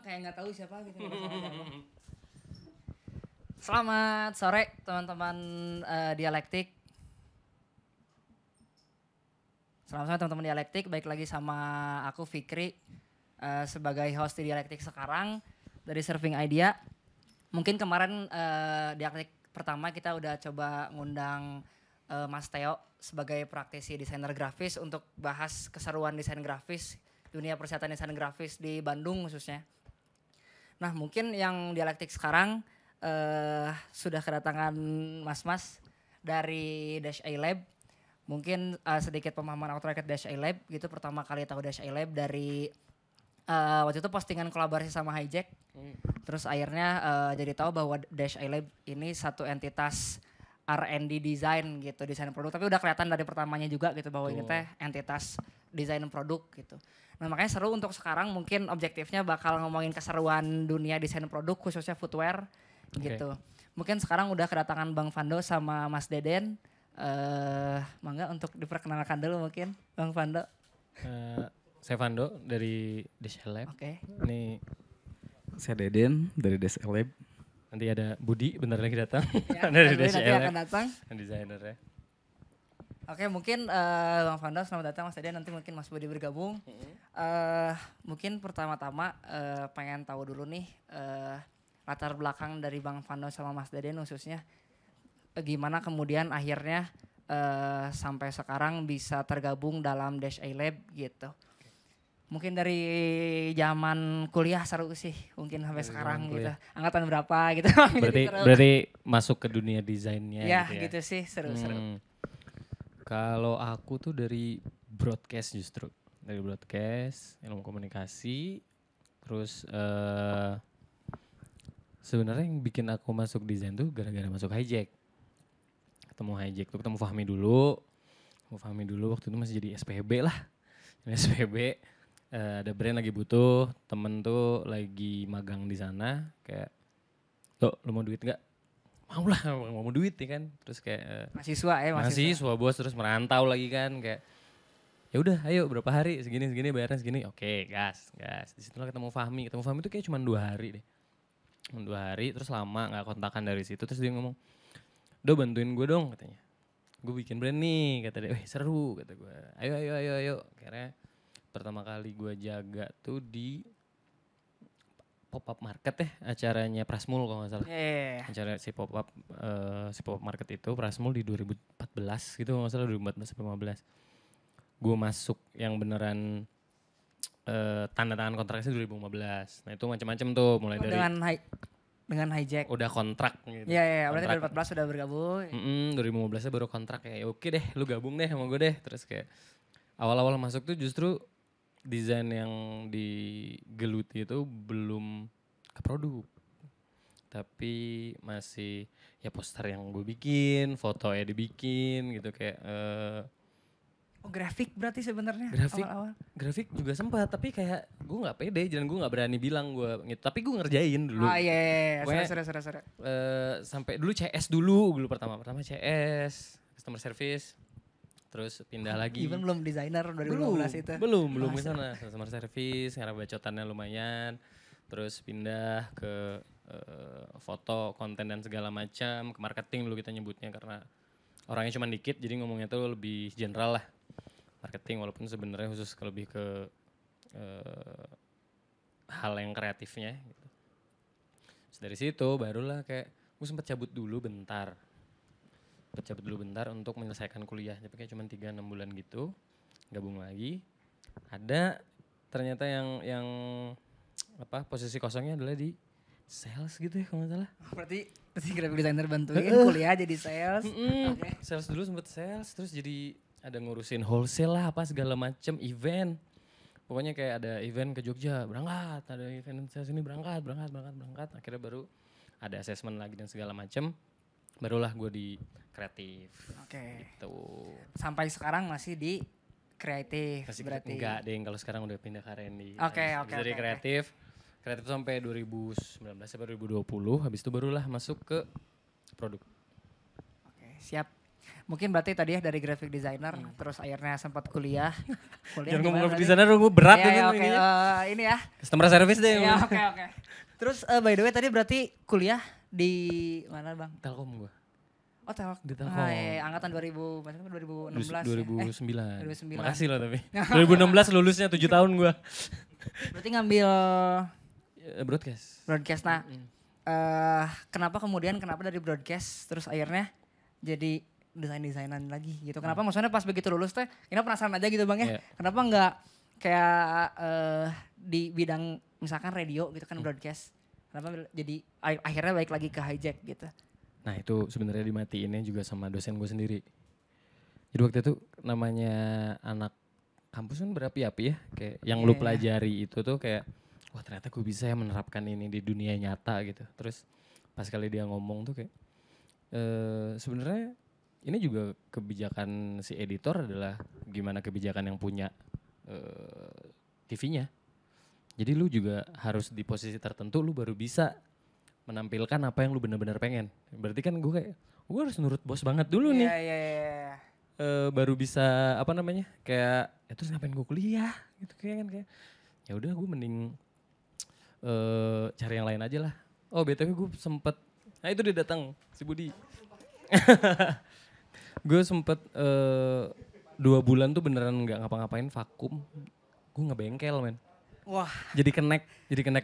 kayak nggak tahu siapa gitu. Selamat sore teman-teman Dialektik. Selamat sore teman-teman Dialektik. Baik lagi sama aku Fikri sebagai host di Dialektik sekarang dari Surfing Idea. Mungkin kemarin Dialektik pertama kita udah coba ngundang Mas Theo sebagai praktisi desainer grafis untuk bahas keseruan desain grafis, dunia persyaratan desain grafis di Bandung khususnya. Nah mungkin yang Dialektik sekarang sudah kedatangan mas-mas dari Dash A Lab. Mungkin sedikit pemahaman aku terkait Dash A Lab gitu. Pertama kali tahu Dash A Lab dari waktu itu postingan kolaborasi sama Hijack. Terus akhirnya jadi tahu bahwa Dash A Lab ini satu entitas R&D design gitu, desain produk. Tapi udah kelihatan dari pertamanya juga gitu bahwa ini teh entitas desain produk gitu. Nah makanya seru untuk sekarang mungkin objektifnya bakal ngomongin keseruan dunia desain produk khususnya footwear gitu. Mungkin sekarang udah kedatangan Bang Fando sama Mas Deden. Mangga untuk diperkenalkan dulu mungkin Bang Fando. Saya Fando dari Dash Lab. Oke. Ini Saya Deden dari Dash Lab. nanti ada Budi bentar lagi datang Ya, dari nanti Dash akan Lab. datang. Desainer ya. Oke, mungkin Bang Fando selamat datang Mas Deden, nanti mungkin Mas Budi bergabung. Mungkin pertama-tama pengen tahu dulu nih latar belakang dari Bang Fando sama Mas Deden khususnya. Gimana kemudian akhirnya sampai sekarang bisa tergabung dalam Dash A Lab gitu. Mungkin dari zaman kuliah seru sih, mungkin sampai Dari sekarang zaman gitu. kuliah. Angkatan berapa gitu. Berarti masuk ke dunia desainnya Ya, gitu ya. gitu sih, seru-seru. Kalau aku tuh dari broadcast justru. Dari broadcast, ilmu komunikasi. Terus sebenarnya yang bikin aku masuk desain tuh gara-gara masuk Hijack. Ketemu Fahmi dulu. Waktu itu masih jadi SPB lah. SPB. Ada brand lagi butuh, temen tuh lagi magang di sana, kayak, "Tuh, lu mau duit nggak?" Mau lah, mau duit ya kan. Terus kayak mahasiswa bos, terus merantau lagi kan, kayak ya udah ayo berapa hari segini bayarnya segini. Oke, gas. Di situ lah ketemu Fahmi tuh kayak cuma 2 hari deh. 2 hari terus lama nggak kontakan dari situ, terus dia ngomong, "Do bantuin gue dong," katanya. "Gue bikin brand nih," kata dia. Seru," kata gue. Ayo. Akhirnya pertama kali gue jaga tuh di pop-up market ya, acaranya Prasmul kalau gak salah. Acara si pop-up market itu Prasmul di 2014 gitu kalau gak salah, 2014-2015. Gue masuk yang beneran tanda tangan kontraknya 2015. Nah itu macam-macam tuh, mulai dari dengan Hijack. udah kontrak gitu. Iya, berarti 2014 sudah bergabung. 2015-nya baru kontrak, kayak oke deh lu gabung deh sama gue deh. Terus kayak awal-awal masuk tuh justru desain yang digeluti itu belum ke produk. Tapi masih ya poster yang gue bikin, foto ya dibikin gitu kayak Grafik berarti sebenarnya awal-awal. Grafik juga sempat, tapi kayak gue nggak pede, dan gue nggak berani bilang gue gitu. Tapi gue ngerjain dulu. Iya. Seru. Sampai dulu CS dulu pertama CS, customer service. Terus pindah lagi. Even belum desainer 2015 itu. Belum ke sana. Customer service, karena bacotannya lumayan. Terus pindah ke foto, konten dan segala macam, ke marketing dulu kita nyebutnya karena orangnya cuma dikit, jadi ngomongnya tuh lebih general lah. Marketing, walaupun sebenarnya khusus lebih ke hal yang kreatifnya gitu. Terus dari situ barulah kayak gue sempat cabut dulu bentar untuk menyelesaikan kuliah. Tapi kayak cuma 3-6 bulan gitu, gabung lagi. Ada ternyata yang posisi kosongnya adalah di sales gitu ya kalau gak salah. Berarti graphic designer bantuin kuliah jadi sales. Okay. Sales dulu sempet sales, terus jadi ada ngurusin wholesale lah apa segala macem, event. Pokoknya kayak ada event ke Jogja, berangkat. Ada event sales ini berangkat. Akhirnya baru ada assessment lagi dan segala macem. Barulah gue di kreatif. Oke. Gitu. Sampai sekarang masih di kreatif berarti. Enggak deh, kalau sekarang udah pindah ke R&D. Oke. Dari kreatif sampai 2019 sampai 2020, habis itu barulah masuk ke produk. Oke, siap. Mungkin berarti tadi ya dari graphic designer, terus akhirnya sempat kuliah. Jangan ngomong gimana graphic berarti? designer, gue berat Iya, itu iya, oke. ininya. Ini ya. Customer service deh. Iya, oke, oke. Terus by the way tadi berarti kuliah di mana Bang? Telkom gue. Oh, Telkom. Di Telkom. Iya, angkatan 2000, maksudnya 2016 2009. 2009. Makasih loh tapi. 2016 lulusnya 7 tahun gue. Berarti ngambil Broadcast. broadcast. Nah, kenapa dari broadcast terus akhirnya jadi desain-desainan lagi gitu. Kenapa maksudnya pas begitu lulus teh, ini penasaran aja gitu Bang ya. Iya. Kenapa nggak kayak di bidang misalkan radio gitu kan broadcast. Kenapa jadi akhirnya balik lagi ke hijack gitu. Nah itu sebenarnya dimatiinnya juga sama dosen gue sendiri. Jadi waktu itu namanya anak kampus kan berapi-api ya. Kayak yang lu Iya. pelajari itu tuh kayak, wah ternyata gue bisa ya menerapkan ini di dunia nyata gitu. Terus pas kali dia ngomong tuh kayak, sebenarnya ini juga kebijakan si editor adalah gimana kebijakan yang punya TV-nya. Jadi lu juga harus di posisi tertentu lu baru bisa menampilkan apa yang lu benar-benar pengen. Berarti kan gue kayak, gue harus nurut bos banget dulu nih. Iya, iya, iya. Baru bisa apa namanya kayak ya terus ngapain gue kuliah gitu kayak ya udah gue mending cari yang lain aja lah. Oh btw gue sempet, nah itu dia datang si Budi. Gue sempet 2 bulan tuh beneran nggak ngapa-ngapain, vakum. Gue ngebengkel men. Wah, Jadi kenek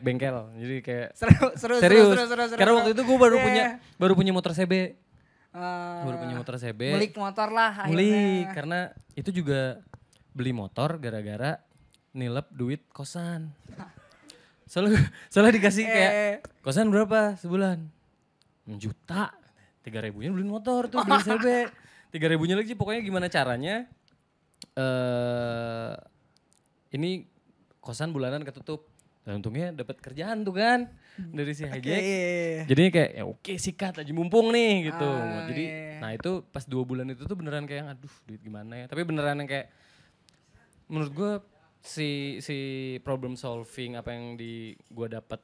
bengkel. Jadi kayak seru. serius. Seru. Karena waktu itu gue Iya. baru punya motor CB. Eh, Baru punya motor CB. Mulik motor lah Beli akhirnya. karena itu juga beli motor gara-gara nilep duit kosan. Soalnya dikasih kayak kosan berapa sebulan? 1 juta. 3.000-nya beli motor tuh, beli CB. 3.000-nya lagi pokoknya gimana caranya ini kosan bulanan ketutup. Dan untungnya dapat kerjaan tuh kan dari si Hijack. Jadinya kayak ya oke sikat aja mumpung nih gitu. Jadi nah itu pas 2 bulan itu tuh beneran kayak aduh duit gimana ya. Tapi beneran yang kayak menurut gue si problem solving apa yang gue dapat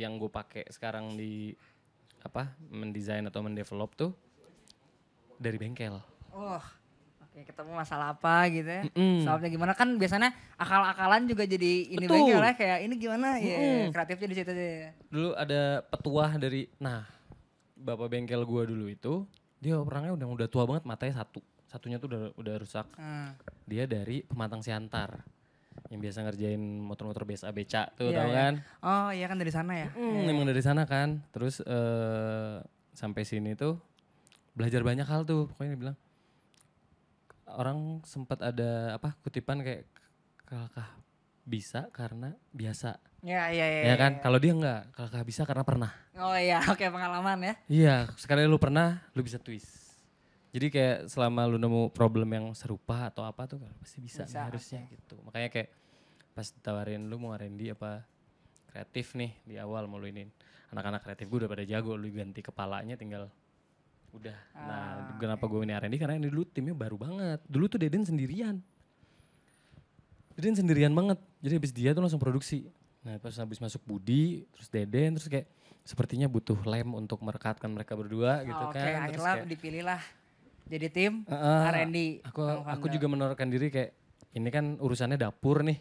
yang gue pakai sekarang di apa mendesain atau mendevelop tuh dari bengkel. Oh, oke ketemu masalah apa gitu ya. Soalnya gimana kan biasanya akal-akalan juga jadi ini Betul. bengkel ya kayak ini gimana ya kreatifnya di situ deh. Dulu ada petuah dari, nah bapak bengkel gua dulu itu, dia orangnya udah tua banget, matanya satunya tuh udah rusak. Dia dari Pematang Siantar, yang biasa ngerjain motor-motor BSA beca tuh Iya, tau iya. kan. Oh iya kan dari sana ya. Emang dari sana kan, terus sampai sini tuh belajar banyak hal tuh, pokoknya dia bilang, orang sempat ada apa kutipan kayak kakak bisa karena biasa. Iya. Ya kan? Kalau dia enggak, kakak bisa karena pernah. Oh iya, oke pengalaman ya. Iya, sekali lu pernah, lu bisa twist. Jadi kayak selama lu nemu problem yang serupa atau apa tuh pasti bisa nih harusnya gitu. Makanya kayak pas ditawarin lu mau R&D apa kreatif nih di awal mau lu iniin. Anak-anak kreatif gue udah pada jago, lu ganti kepalanya tinggal udah. Nah, kenapa gue ini R&D karena ini dulu timnya baru banget. Dulu tuh Deden sendirian. Deden sendirian banget. Jadi habis dia tuh langsung produksi. Nah, pas habis masuk Budi, terus Deden, terus kayak sepertinya butuh lem untuk merekatkan mereka berdua gitu Oke, kan. Terus akhirnya kayak, dipilih lah jadi tim "Ah, R&D. aku juga menaruhkan diri kayak ini kan urusannya dapur nih.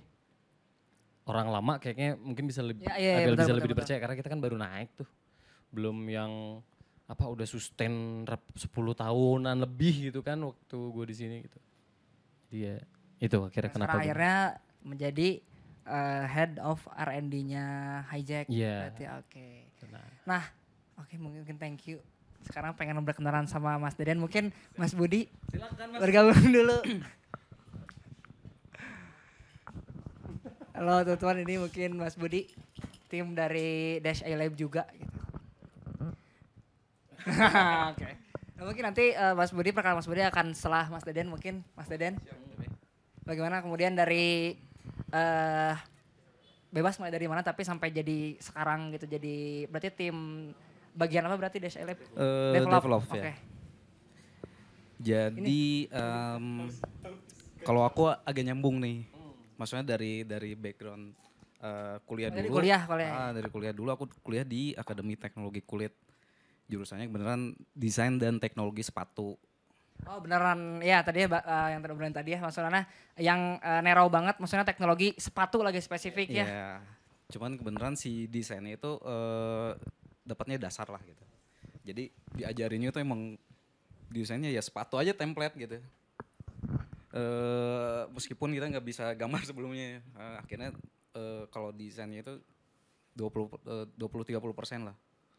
Orang lama kayaknya mungkin bisa lebih Iya, bisa betul, lebih betul. dipercaya karena kita kan baru naik tuh. Belum yang apa udah sustain 10 tahunan lebih gitu kan waktu gue di sini gitu. Jadi ya itu akhirnya kenapa Sekarang gue- akhirnya menjadi head of R&D-nya Hijack. Iya. Berarti oke. Nah, Nah, oke mungkin thank you. Sekarang pengen berkenalan sama Mas Deden, mungkin Mas Budi bergabung dulu. Halo teman-teman, ini mungkin Mas Budi, tim dari Dash AI Lab juga gitu. Oke. Nah, mungkin nanti Mas Budi, perkenalan Mas Budi akan setelah Mas Deden mungkin. Mas Deden, bagaimana kemudian dari bebas mulai dari mana tapi sampai jadi sekarang gitu, jadi berarti tim bagian apa berarti Dash AI Lab? Develop Oke. ya. Jadi kalau aku agak nyambung nih. Maksudnya dari background kuliah Dari dulu. kuliah. Dari kuliah dulu aku kuliah di Akademi Teknologi Kulit. Jurusannya beneran desain dan teknologi sepatu. Oh beneran ya tadi ya yang tadi obrolan tadi ya maksudnya yang narrow banget maksudnya teknologi sepatu lagi spesifik ya. Iya. Cuman kebenaran si desainnya itu dapatnya dasar lah gitu. Jadi diajarinnya itu emang desainnya ya sepatu aja template gitu. Meskipun kita nggak bisa gambar sebelumnya, akhirnya kalau desainnya itu 20-30% lah.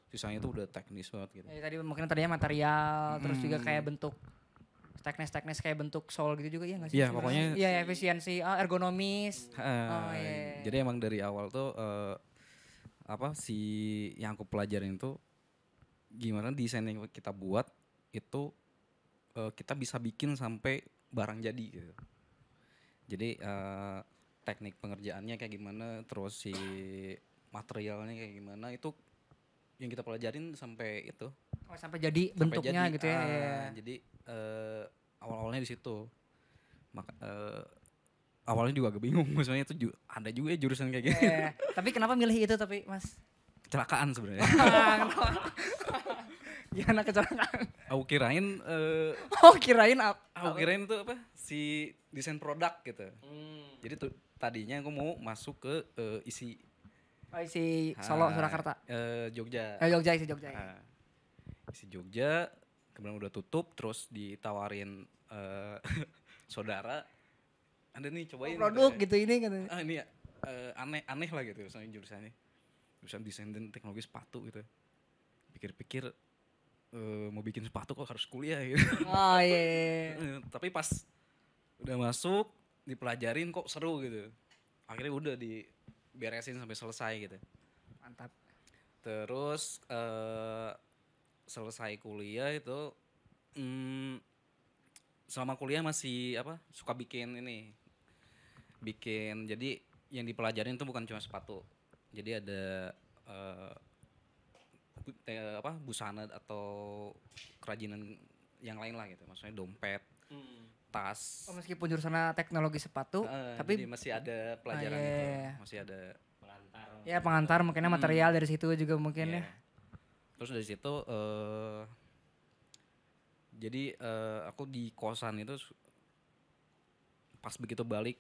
Sisanya itu udah teknis banget gitu. Ya, tadi mungkin tadinya material terus juga kayak bentuk teknis-teknis kayak bentuk sol gitu juga ya nggak sih? Iya, pokoknya iya efisiensi, ergonomis. Oh iya. jadi emang dari awal tuh apa si yang aku pelajarin itu gimana desain yang kita buat itu kita bisa bikin sampai barang jadi gitu. Jadi teknik pengerjaannya kayak gimana, terus si materialnya kayak gimana itu yang kita pelajarin sampai itu. Oh, sampai jadi Sampai bentuknya jadi, gitu ya. Iya. Jadi awal-awalnya di situ. Awalnya juga agak bingung, maksudnya itu ada juga ya jurusan kayak gitu. Tapi kenapa milih itu tapi Mas? Kecelakaan sebenarnya. Gimana kecelakaan? Aku kirain Oh kirain apa? aku kirain itu apa? Si desain produk gitu. Jadi tuh tadinya aku mau masuk ke isi Oh isi Solo, Surakarta. Jogja. Jogja, isi Jogja. Nah, isi Jogja, kemudian udah tutup, terus ditawarin saudara, ada nih cobain. Produk katanya. gitu ini kan. Ini ya, aneh lah gitu, soalnya jurusannya desain dan teknologi sepatu gitu. Pikir-pikir mau bikin sepatu kok harus kuliah gitu. Oh iya. Tapi pas udah masuk, dipelajarin kok seru gitu. Akhirnya udah diberesin sampai selesai gitu. Mantap. Terus selesai kuliah itu selama kuliah masih suka bikin jadi yang dipelajarin itu bukan cuma sepatu, jadi ada busana atau kerajinan yang lain lah gitu, maksudnya dompet, tas. Oh, meskipun jurusannya teknologi sepatu, tapi jadi masih ada pelajaran iya. itu, masih ada Pengantar. Ya pengantar mungkinnya material dari situ juga mungkin ya. Terus dari situ jadi aku di kosan itu pas begitu balik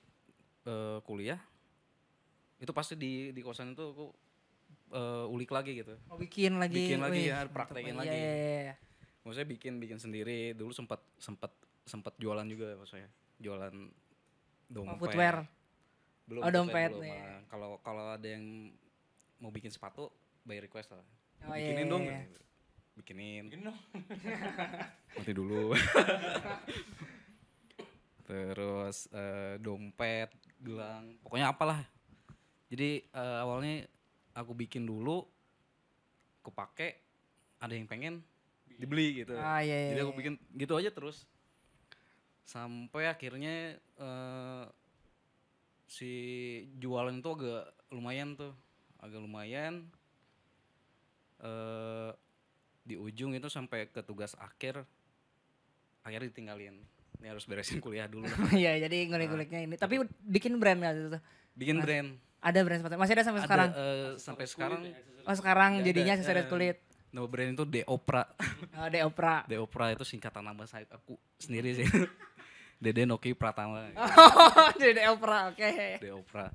kuliah itu pasti di kosan itu aku ulik lagi gitu. Oh bikin lagi. Wih, ya, praktekin lagi. Iya. Maksudnya bikin sendiri. Dulu sempat jualan juga, maksudnya jualan dompet. Oh, footwear. Belum. Oh, dompet, belum. iya. Kalau ada yang mau bikin sepatu, by request lah. Oh, Bikinin iya. dong. Bikinin dong. Nanti dulu. Terus dompet, gelang, pokoknya apalah. Jadi awalnya aku bikin dulu, kepake, ada yang pengen dibeli gitu. Ah, iya. Jadi aku bikin gitu aja terus. Sampai akhirnya si jualan itu agak lumayan tuh. Di ujung itu sampai ke tugas akhirnya ditinggalin. Ini harus beresin kuliah dulu. Iya, jadi ngulik-nguliknya ini. Tapi bikin brand nggak itu? Bikin brand. Ada brand sepatu. Masih ada sampai sekarang? Sampai sekarang. Oh sekarang Nggak jadinya ada, aksesoris kulit. Nama brand itu Deopra. Oh, Deopra. Deopra itu singkatan nama saya aku sendiri sih. Dede Noki Pratama. Oh, jadi Deopra, oke. Deopra.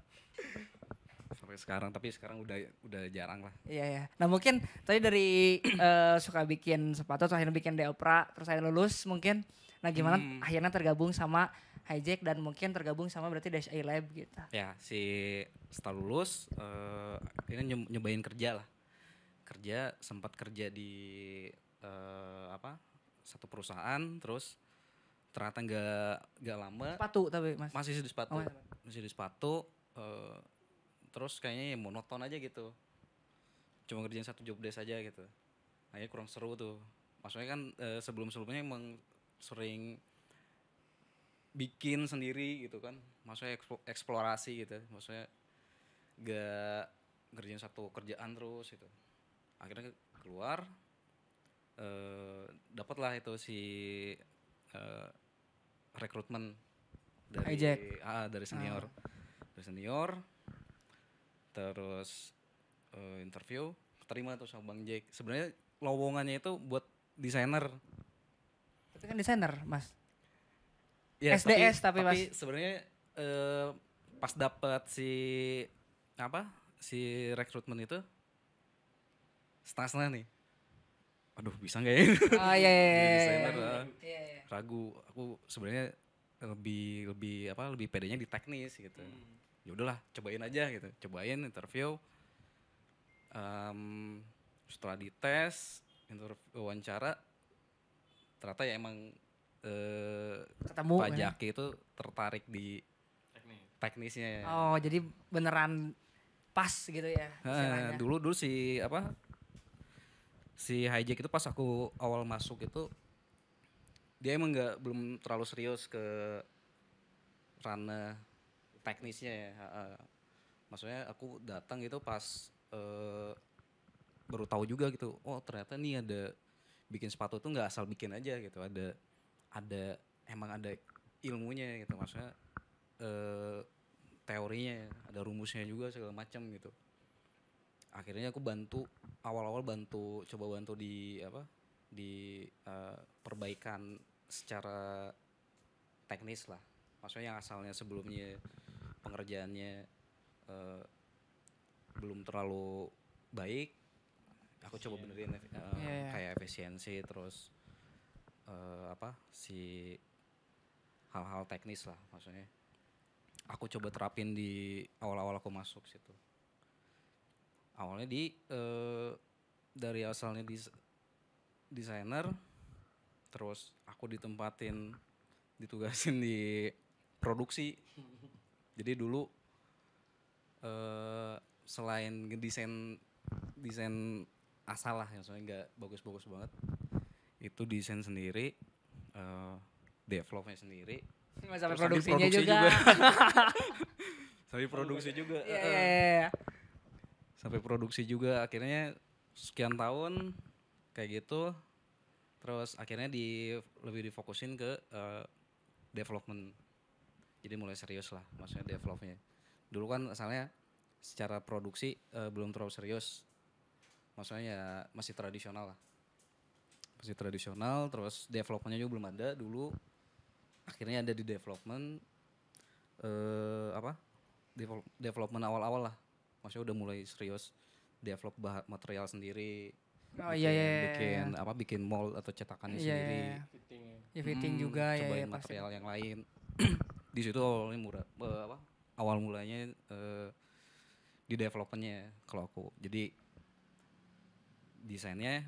Sampai sekarang, tapi sekarang udah jarang lah. Iya ya. Nah mungkin tadi dari suka bikin sepatu, terus akhirnya bikin Deopra, terus saya lulus mungkin. Nah gimana akhirnya tergabung sama Hijack dan mungkin tergabung sama berarti Dash A Lab gitu. Ya, setelah lulus ini nyobain kerja lah. Sempat kerja di satu perusahaan, terus ternyata nggak lama. Sepatu tapi Mas. Masih di sepatu. Oh, masih di sepatu. Terus kayaknya ya monoton aja gitu. Cuma ngerjain satu job desk aja gitu. Akhirnya kurang seru tuh. Maksudnya kan sebelum-sebelumnya emang sering bikin sendiri gitu kan. Maksudnya eksplorasi gitu. Maksudnya gak ngerjain satu kerjaan terus gitu. Akhirnya keluar, dapatlah itu si rekrutmen dari senior. Dari senior, terus interview, terima tuh sama Bang Jack. Sebenarnya lowongannya itu buat desainer. Tapi kan desainer, Mas. Ya, SDS tapi Mas. sebenarnya pas dapat si rekrutmen itu setengah-setengah nih. Aduh, bisa nggak ya? Oh iya iya Jadi iya. desainer, Iya, iya. ragu. Aku sebenarnya lebih pedenya di teknis gitu. Ya udahlah, cobain aja gitu. Cobain interview. Setelah dites, wawancara, ternyata ya emang Ketemu Pak kan ya? Jaki itu tertarik di teknisnya. Oh, jadi beneran pas gitu ya istilahnya. Dulu si Hijack itu pas aku awal masuk itu dia emang belum terlalu serius ke ranah teknisnya ya. Maksudnya aku datang gitu pas baru tahu juga gitu. Oh, ternyata nih ada bikin sepatu tuh nggak asal bikin aja gitu. Emang ada ilmunya gitu. Maksudnya teorinya, ada rumusnya juga segala macam gitu. Akhirnya aku awal-awal coba bantu di perbaikan secara teknis lah. Maksudnya yang asalnya sebelumnya pengerjaannya belum terlalu baik, aku coba benerin kayak efisiensi, terus si hal-hal teknis lah. Maksudnya aku coba terapin di awal-awal aku masuk situ. Awalnya dari asalnya desainer, terus aku ditugasin di produksi. Jadi dulu selain desain asal lah, yang soalnya nggak bagus-bagus banget, itu desain sendiri, developnya sendiri, Sampai terus produksinya juga. sampai produksi juga. Iya. Sampai produksi juga, akhirnya sekian tahun kayak gitu. Terus akhirnya lebih difokusin ke development. Jadi mulai serius lah maksudnya developnya. Dulu kan asalnya secara produksi belum terlalu serius. Maksudnya ya masih tradisional lah. Masih tradisional, terus developmentnya juga belum ada dulu. Akhirnya ada di development development awal-awal lah. Maksudnya udah mulai serius develop material sendiri. Oh iya. Bikin mold atau cetakannya Iya, sendiri. Ya fitting juga ya. Cobain Ya, pasti. material yang lain. Di situ awalnya awal mulanya di developmentnya kalau aku. Jadi desainnya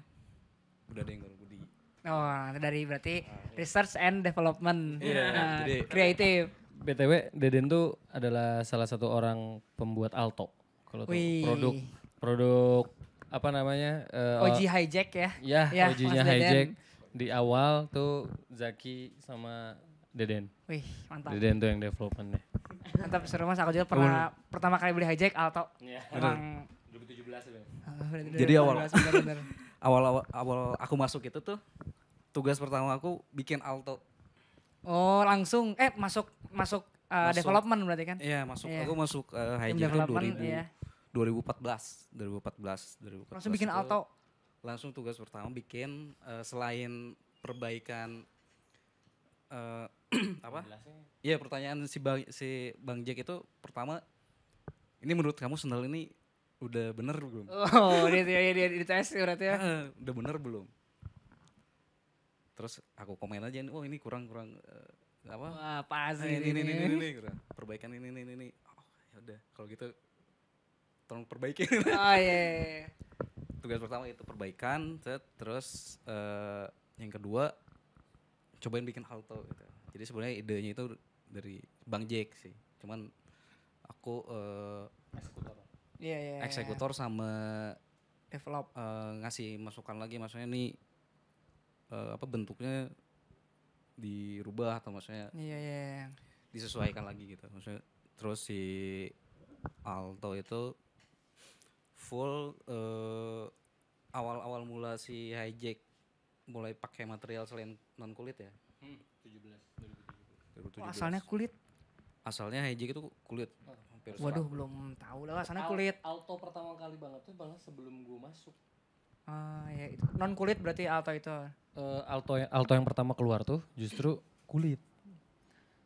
udah ada yang baru Budi. Oh, dari berarti research and development. Iya, jadi kreatif. BTW Deden tuh adalah salah satu orang pembuat Alto. Kalau tuh Wih. produk apa namanya? OG Hijack ya. Ya, OG-nya Mas Deden. Hijack. Di awal tuh Zaki sama Deden. Wih, mantap. Deden tuh yang developmentnya. Mantap seru Mas, aku juga pernah pertama kali beli Hijack Alto. Iya. Emang 2017 itu. Jadi bener. awal aku masuk itu tuh tugas pertama aku bikin Alto. Oh, langsung masuk development berarti kan? Iya, masuk. Iya. Aku masuk Tim Hijack itu development, iya. 2014. Langsung bikin itu Alto. Langsung tugas pertama bikin selain perbaikan Iya, pertanyaan si Bang Jack itu pertama, ini menurut kamu sendal ini udah bener belum? Oh, dia dites berarti ya. Udah bener belum? Terus aku komen aja, oh ini kurang Wah, pas ini kurang. Perbaikan ini. Oh, ya udah, kalau gitu tolong perbaiki. Oh iya. Tugas pertama itu perbaikan, terus yang kedua cobain bikin Alto gitu. Jadi sebenarnya idenya itu dari Bang Jack sih. Cuman aku eksekutor sama Develop. ngasih masukan lagi, maksudnya nih bentuknya dirubah atau maksudnya Iya. disesuaikan lagi gitu. Maksudnya terus si Alto itu full awal mula si Hijack mulai pakai material selain non kulit ya. 2017. Oh, asalnya kulit. Asalnya Hijack itu kulit. Hampir Waduh, 100. belum tahu lah asalnya kulit. Alto pertama kali banget tuh malah sebelum gue masuk. Ya itu. Non kulit berarti Alto itu. Alto yang pertama keluar tuh justru kulit.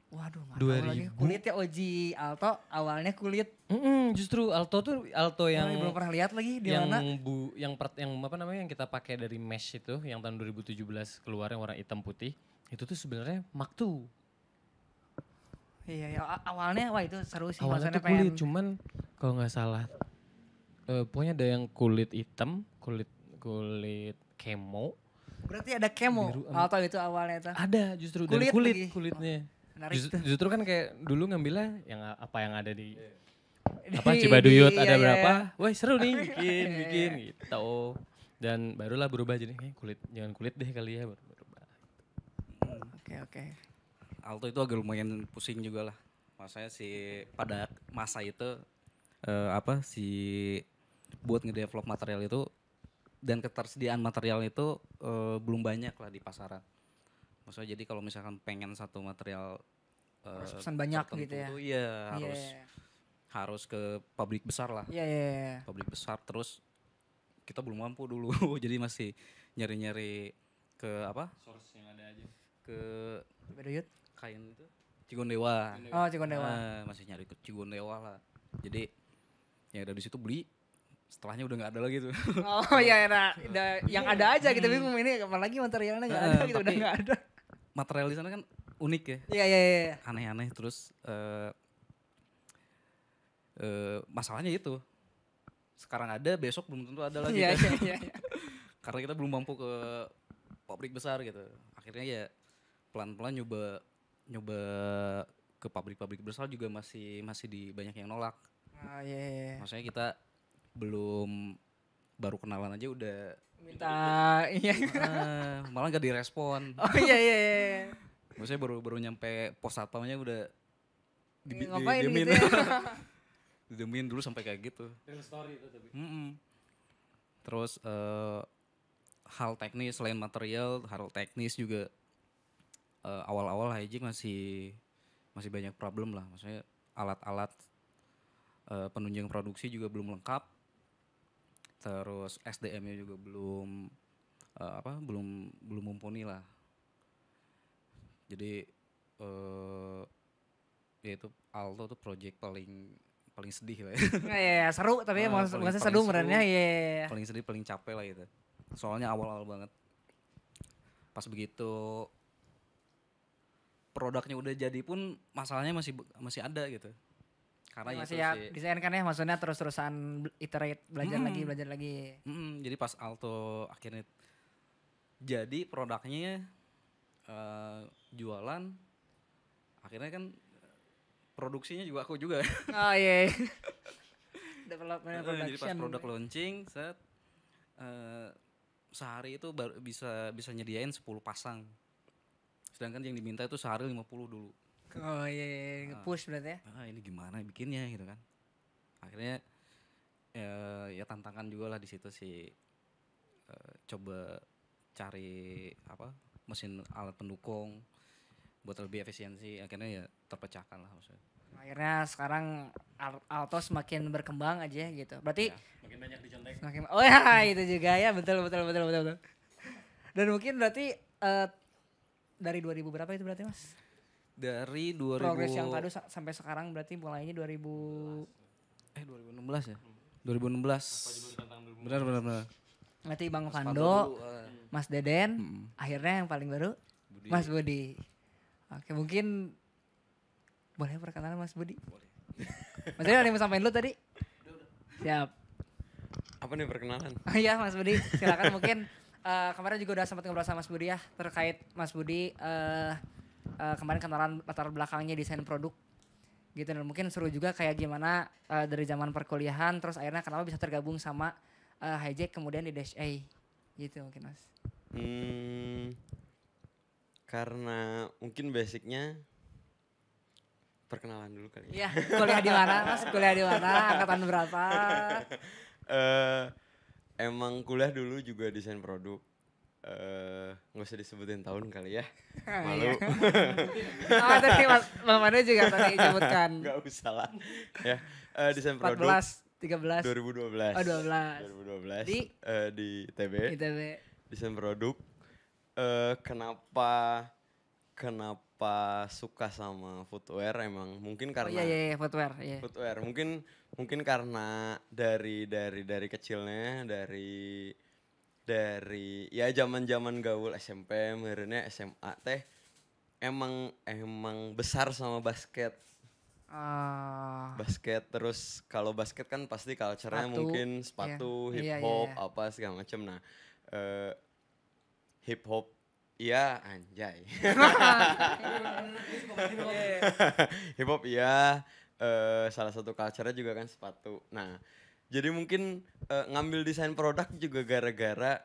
Waduh, nggak tahu lagi 2000. kulit ya Oji Alto awalnya kulit. Justru Alto tuh Alto yang Belum pernah lihat lagi di yang mana. yang apa namanya yang kita pakai dari mesh itu yang tahun 2017 keluar yang warna hitam putih itu tuh sebenarnya Maktu. Iya, awalnya wah itu seru sih. Awalnya maksudnya tuh kulit cuman kalau nggak salah pokoknya ada yang kulit hitam, kulit kemo. Berarti ada kemo Biru, Alto itu awalnya tuh. Ada justru Kulit dan kulit lagi. kulitnya. Menarik tuh. Justru kan kayak dulu ngambilnya yang apa yang ada di Di- apa Cibaduyut iya, ada iya, berapa? iya. Wah seru nih bikin gitu. Dan barulah berubah jadi kulit jangan kulit deh kali ya baru berubah. Oke. Alto itu agak lumayan pusing juga lah. Maksudnya pada masa itu apa buat ngedevelop material itu dan ketersediaan material itu belum banyak lah di pasaran. Maksudnya jadi kalau misalkan pengen satu material Harus pesan banyak tertentu gitu ya. tuh, iya Iya. harus ke pabrik besar lah. Iya. Pabrik besar terus kita belum mampu dulu. Jadi masih nyari-nyari ke apa? Source yang ada aja. Ke Cibaduyut. kain itu Cigondewa. Oh, Cigondewa. Masih nyari ke Cigondewa lah. Jadi yang dari situ beli, setelahnya udah nggak ada lagi tuh. Oh iya, yang ada aja gitu bingung ini apalagi materialnya nggak ada gitu udah Tapi- nggak ada. Material di sana kan unik ya, Iya. aneh-aneh terus masalahnya itu sekarang ada besok belum tentu ada lagi Iya. kan. Karena kita belum mampu ke pabrik besar gitu. Akhirnya ya pelan-pelan nyoba ke pabrik-pabrik besar juga masih banyak yang nolak. Oh iya. Maksudnya kita baru kenalan aja udah Minta iya. malah gak direspon. Oh iya. Maksudnya baru nyampe pos satpamnya udah Ngapain didiemin. gitu ya? Didiemin dulu sampai kayak gitu. Real story itu tapi. Terus hal teknis selain material, hal teknis juga awal-awal hijack masih banyak problem lah. Maksudnya alat-alat penunjang produksi juga belum lengkap. Terus SDM-nya juga belum mumpuni lah. Jadi ya itu Alto tuh project paling sedih lah ya. Iya, seru tapi maksudnya seru benernya iya. Paling sedih, paling capek lah gitu. Soalnya awal-awal banget. Pas begitu produknya udah jadi pun masalahnya masih ada gitu. Karena Masih itu ya sih. desain kan ya maksudnya terus-terusan iterate belajar lagi. Jadi pas Alto akhirnya jadi produknya jualan, akhirnya kan produksinya juga aku juga. Oh iya. Development Jadi pas production. produk launching sehari itu baru bisa nyediain 10 pasang. Sedangkan yang diminta itu sehari 50 dulu. Oh iya, push berarti ya. Ini gimana bikinnya gitu kan. Akhirnya ya tantangan juga lah di situ sih. Coba cari mesin alat pendukung buat lebih efisiensi, akhirnya ya terpecahkan lah maksudnya. Akhirnya sekarang Alto semakin berkembang aja gitu. Berarti Makin banyak dicontek. oh ya itu juga ya betul. Dan mungkin berarti dari 2000 berapa itu berarti Mas? Dari 2000 Progres yang tadi sampai sekarang berarti mulainya 2016 ya. 2016. Benar. berarti Bang Pando Fando, dulu, Mas Deden, akhirnya yang paling baru Budi. Mas Budi. Oke, mungkin boleh perkenalan Mas Budi? Boleh. Mas Deden ada yang mau sampaikan dulu tadi? Siap. Apa nih perkenalan? Iya Mas Budi, silakan mungkin kemarin juga udah sempat ngobrol sama Mas Budi ya terkait Mas Budi kemarin kenalan latar belakangnya desain produk gitu dan mungkin seru juga kayak gimana dari zaman perkuliahan terus akhirnya kenapa bisa tergabung sama Hijack kemudian di Dash A gitu mungkin Mas. Karena mungkin basicnya perkenalan dulu kali ya. Iya, kuliah di mana Mas? Kuliah di mana? Angkatan berapa? Emang kuliah dulu juga desain produk. Nggak usah disebutin tahun kali ya. Malu. Tadi Mas Manu juga tadi disebutkan. Nggak usah lah. Ya, desain 14. produk. 13. 2012. Oh 12. 2012 Di? Di ITB. ITB. Desain produk. Kenapa suka sama footwear emang mungkin Oh karena iya footwear. Iya. footwear mungkin karena dari kecilnya dari ya zaman gaul SMP meureunnya SMA teh emang besar sama basket. Basket terus kalau basket kan pasti culture-nya Sepatu, mungkin sepatu, iya. hip hop, Iya. apa segala macam. Nah, hip hop iya anjay. Hip hop iya, salah satu culture-nya juga kan sepatu. Nah, jadi mungkin ngambil desain produk juga gara-gara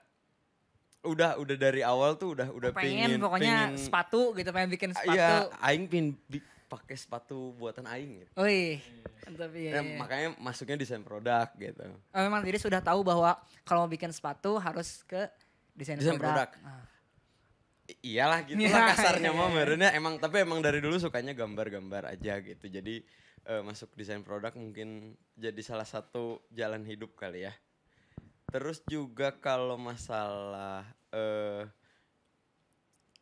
udah dari awal tuh udah pengen pokoknya sepatu gitu, pengen bikin sepatu. Iya, aing pin pakai sepatu buatan aing gitu. Wih, mantap iya. Makanya masuknya desain produk gitu. Memang jadi sudah tahu bahwa kalau mau bikin sepatu harus ke desain produk. Iyalah gitu Iya, lah kasarnya iya, mah iya. merenya tapi emang dari dulu sukanya gambar-gambar aja gitu. Jadi masuk desain produk mungkin jadi salah satu jalan hidup kali ya. Terus juga kalau masalah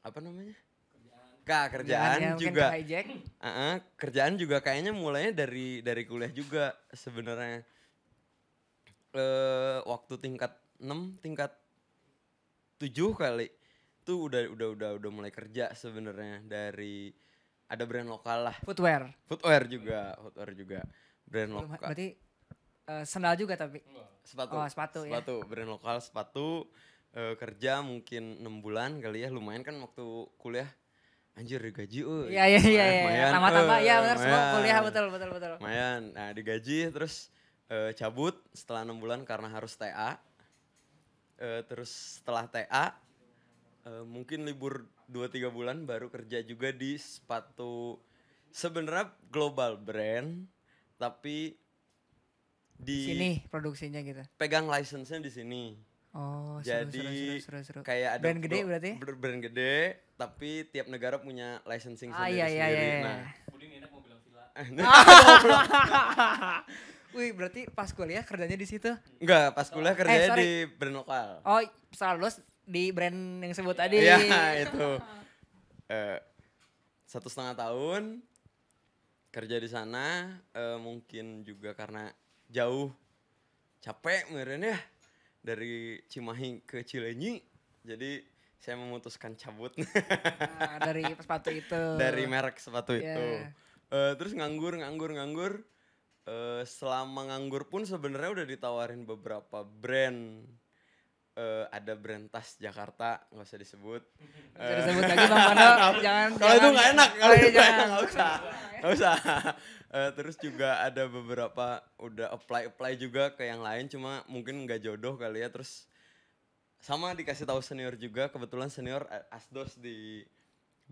apa namanya? Kerjaan Ya, juga. hijack. Kerjaan juga kayaknya mulainya dari kuliah juga sebenarnya. Waktu tingkat 6, tingkat 7 kali tuh udah mulai kerja sebenarnya dari ada brand lokal lah. Footwear juga brand lokal. berarti sandal juga tapi Sepatu. Oh, sepatu ya. Brand lokal sepatu. Kerja mungkin 6 bulan kali ya, lumayan kan waktu kuliah. Anjir digaji iya lumayan, tambah ya benar semua lumayan. kuliah betul Lumayan. Nah, digaji terus cabut setelah 6 bulan karena harus TA. Terus setelah TA mungkin libur 2-3 bulan baru kerja juga di sepatu sebenarnya global brand tapi di sini produksinya gitu. pegang license-nya di sini. Oh, Jadi seru. kayak ada Brand gede berarti? Brand gede tapi tiap negara punya licensing Iya. sendiri. Nah, Puding enak mau bilang villa. Wih, berarti pas kuliah kerjanya di situ. enggak, pas kuliah kerjanya sorry. di brand lokal. Oh, setelah lulus di brand yang sebut tadi. Iya, itu. 1,5 tahun kerja di sana, mungkin juga karena jauh capek meureun ya dari Cimahi ke Cileunyi. Jadi saya memutuskan cabut Nah, dari sepatu itu. dari merek sepatu Iya. itu. Terus nganggur. Selama nganggur pun sebenarnya udah ditawarin beberapa brand. Ada brand tas Jakarta, nggak usah disebut. Bisa disebut lagi Bang Pando, jangan. Kalau itu nggak enak, kalau itu jangan. enak nggak usah. Terus juga ada beberapa udah apply juga ke yang lain, cuma mungkin nggak jodoh kali ya. Terus sama dikasih tahu senior juga, kebetulan senior Asdos di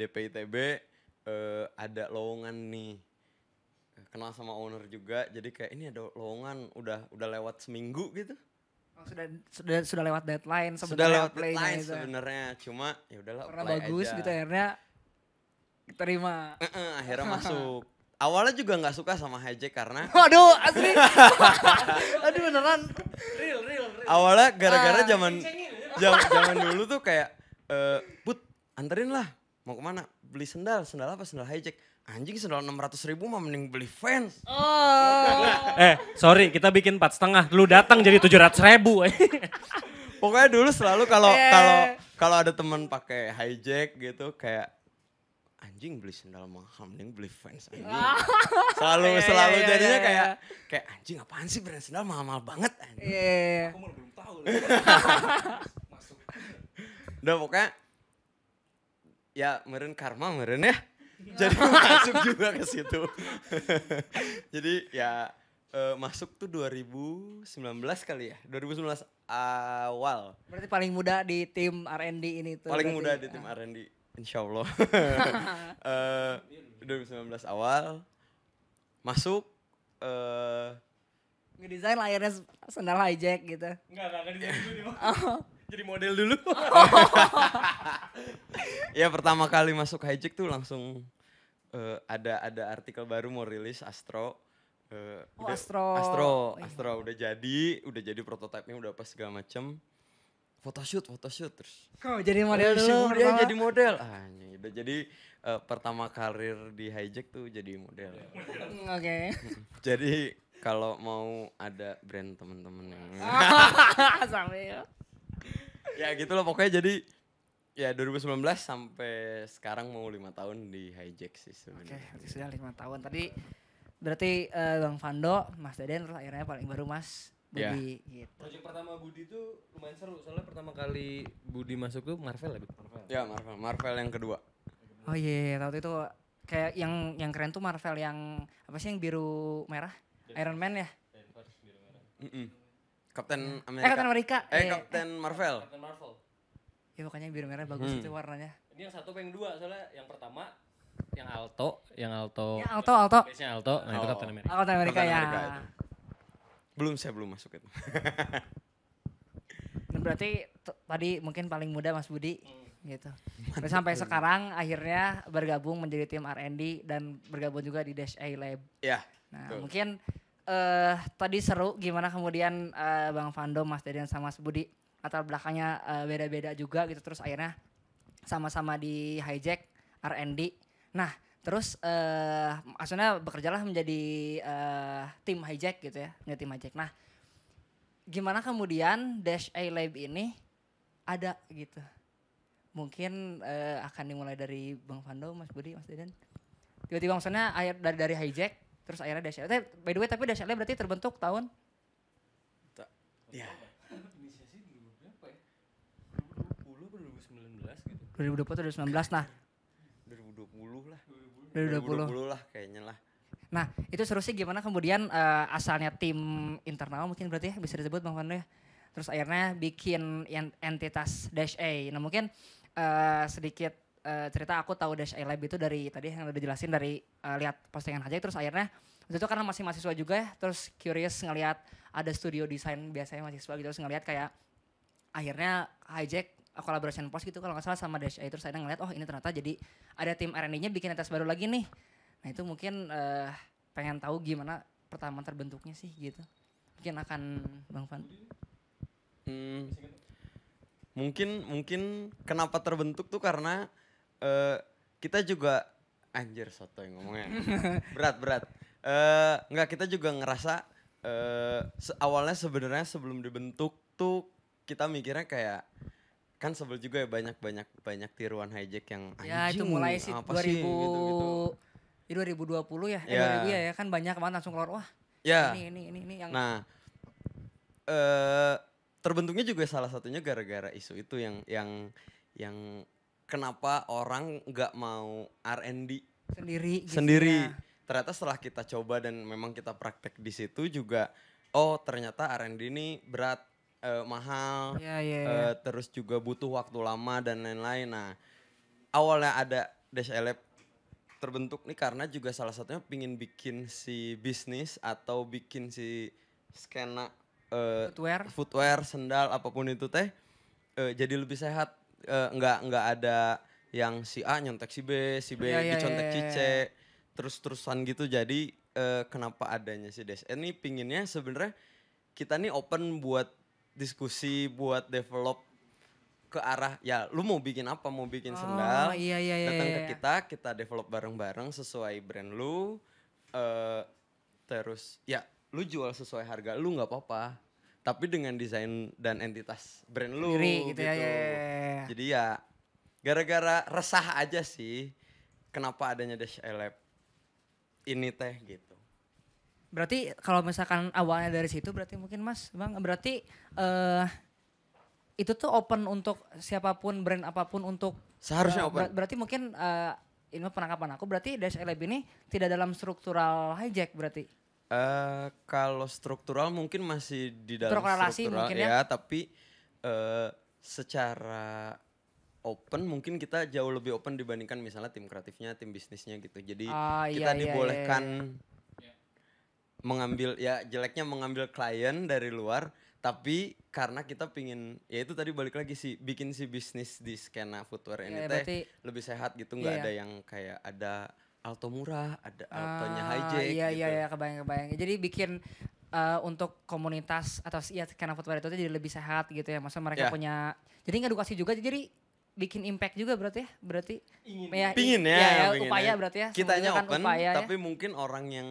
DPITB ada lowongan nih. Kenal sama owner juga, jadi kayak ini ada lowongan udah lewat seminggu gitu. Oh, sudah lewat deadline Sudah sebenarnya lewat play-nya deadline itu. sebenarnya, cuma ya udahlah Karena apply bagus aja. gitu akhirnya diterima. Akhirnya masuk. Awalnya juga nggak suka sama hijack karena Waduh, asli. Aduh beneran. Real. awalnya gara-gara zaman dulu tuh kayak Put anterin lah mau kemana, beli sendal apa, sendal hijack. Anjing sendal 600.000 mah mending beli Vans. Oh. Sorry kita bikin 4,5. Lu datang jadi 700.000. Pokoknya dulu selalu kalau ada teman pakai hijack gitu kayak anjing beli sendal mahal mending beli Vans anjing. Selalu jadinya kayak anjing apaan sih brand sendal mahal-mahal banget anjing. Iya. Aku belum tahu. Udah pokoknya ya meren karma ya. Jadi masuk juga ke situ. Jadi ya masuk tuh 2019 kali ya. 2019 awal. Berarti paling muda di tim R&D ini tuh. Paling berarti. muda di tim R&D. Insya Allah. 2019 awal. Masuk. Ngedesain layarnya sandal hijack gitu. Enggak desain dulu. Jadi model dulu. Ya pertama kali masuk hijack tuh langsung ada artikel baru mau rilis Astro Oh, Astro. Astro udah jadi prototipenya udah apa segala macem. Photoshoot terus. Oh, jadi model Si dulu. Budi pertama. jadi model. Udah jadi pertama karir di Hijack tuh jadi model. Oke. Jadi kalau mau ada brand temen-temen yang Sampai ya gitu loh pokoknya jadi ya 2019 sampai sekarang mau 5 tahun di Hijack sih Oke, sebenarnya. berarti sudah 5 tahun. Tadi berarti Bang Fando, Mas Deden, terus akhirnya paling baru Mas Ya. Budi gitu. Project pertama Budi tuh lumayan seru soalnya pertama kali Budi masuk tuh Marvel ya, Marvel. Ya Marvel yang kedua. Oh iya, waktu itu kayak yang keren tuh Marvel yang apa sih yang biru merah? Iron Man ya? Kapten Captain Amerika. Amerika. Kapten Marvel. Captain Marvel. Ya pokoknya yang biru merah bagus itu warnanya. Ini yang satu apa yang dua soalnya yang pertama yang Alto. Ya Alto. Base-nya Alto, nah itu Oh. Captain America. Captain Amerika Captain ya. America itu. Saya belum masuk itu. Dan berarti tadi mungkin paling muda Mas Budi gitu. Terus sampai sekarang akhirnya bergabung menjadi tim R&D dan bergabung juga di Dash A Lab. Ya. Nah, Betul. mungkin tadi seru gimana kemudian Bang Fando, Mas Deden sama Mas Budi latar belakangnya beda-beda juga gitu terus akhirnya sama-sama di Hijack R&D. Nah, terus maksudnya bekerjalah menjadi tim Hijack gitu ya, menjadi tim Hijack. Nah, gimana kemudian Dash A Lab ini ada gitu? Mungkin akan dimulai dari Bang Fando, Mas Budi, Mas Deden. Tiba-tiba maksudnya dari Hijack terus akhirnya Dash A Lab. By the way, tapi Dash A Lab berarti terbentuk tahun Ya. Inisiasi dulu berapa ya? 2020 atau 2019 gitu. 2020 2019. Nah, 2020 lah. 2020. lah kayaknya lah. Nah, itu seru sih gimana kemudian asalnya tim internal mungkin berarti ya bisa disebut Bang Fando ya. Terus akhirnya bikin entitas Dash A. Nah, mungkin sedikit cerita aku tahu Dash A Lab itu dari tadi yang udah dijelasin dari lihat postingan aja terus akhirnya waktu itu karena masih mahasiswa juga ya terus curious ngelihat ada studio desain biasanya mahasiswa gitu terus ngelihat kayak akhirnya Hijack collaboration post gitu kalau nggak salah sama Dash A terus saya ngeliat oh ini ternyata jadi ada tim R&D-nya bikin entitas baru lagi nih. Nah itu mungkin pengen tahu gimana pertama terbentuknya sih gitu. Mungkin akan Bang Fan. Mungkin kenapa terbentuk tuh karena kita juga anjir soto yang ngomongnya. Berat. Enggak kita juga ngerasa awalnya sebenarnya sebelum dibentuk tuh kita mikirnya kayak kan sebel juga ya banyak tiruan Hijack yang Ya itu anjing, mulai sih apa sih 2000 gitu. Di 2020 ya, Ya. 2000 ya kan banyak banget langsung keluar wah Ya. ini yang Nah, terbentuknya juga salah satunya gara-gara isu itu yang kenapa orang nggak mau R&D sendiri gitu sendiri. ya. Ternyata setelah kita coba dan memang kita praktek di situ juga, oh ternyata R&D ini berat, mahal, Iya. terus juga butuh waktu lama dan lain-lain. Nah, awalnya ada Dash A Lab terbentuk nih karena juga salah satunya pingin bikin si bisnis atau bikin si skena footwear, sendal apapun itu teh jadi lebih sehat. Nggak ada yang si A nyontek si B Iya. dicontek si C terus-terusan gitu. Jadi kenapa adanya si Dash ini pinginnya sebenarnya kita nih open buat diskusi, buat develop ke arah ya lu mau bikin apa, mau bikin sendal iya. datang ke kita develop bareng-bareng sesuai brand lu, terus ya lu jual sesuai harga lu nggak apa-apa tapi dengan desain dan entitas brand lu Sendiri gitu ya, ya. Jadi ya gara-gara resah aja sih kenapa adanya Dash A Lab ini teh gitu. Berarti kalau misalkan awalnya dari situ berarti mungkin Mas Bang berarti itu tuh open untuk siapapun brand apapun untuk Seharusnya open. Berarti mungkin ini penangkapan aku berarti Dash A Lab ini tidak dalam struktural Hijack berarti. Kalau struktural mungkin masih di dalam Strukturalasi struktural mungkin ya, tapi secara open mungkin kita jauh lebih open dibandingkan misalnya tim kreatifnya, tim bisnisnya gitu. Jadi kita dibolehkan mengambil ya jeleknya mengambil klien dari luar, tapi karena kita pingin ya itu tadi balik lagi sih bikin si bisnis di skena footwear ini teh berarti, lebih sehat gitu, nggak ada yang kayak ada alto murah, ada altonya hijack Iya gitu. iya iya kebayang. Jadi bikin untuk komunitas atau ya skena footwear itu jadi lebih sehat gitu ya. Maksudnya mereka Ya. punya jadi ngedukasi juga jadi bikin impact juga berarti ya. Berarti Pingin ya, ya, pingin upaya ya. berarti ya. Kitanya Semuanya kan open, upaya ya. tapi mungkin orang yang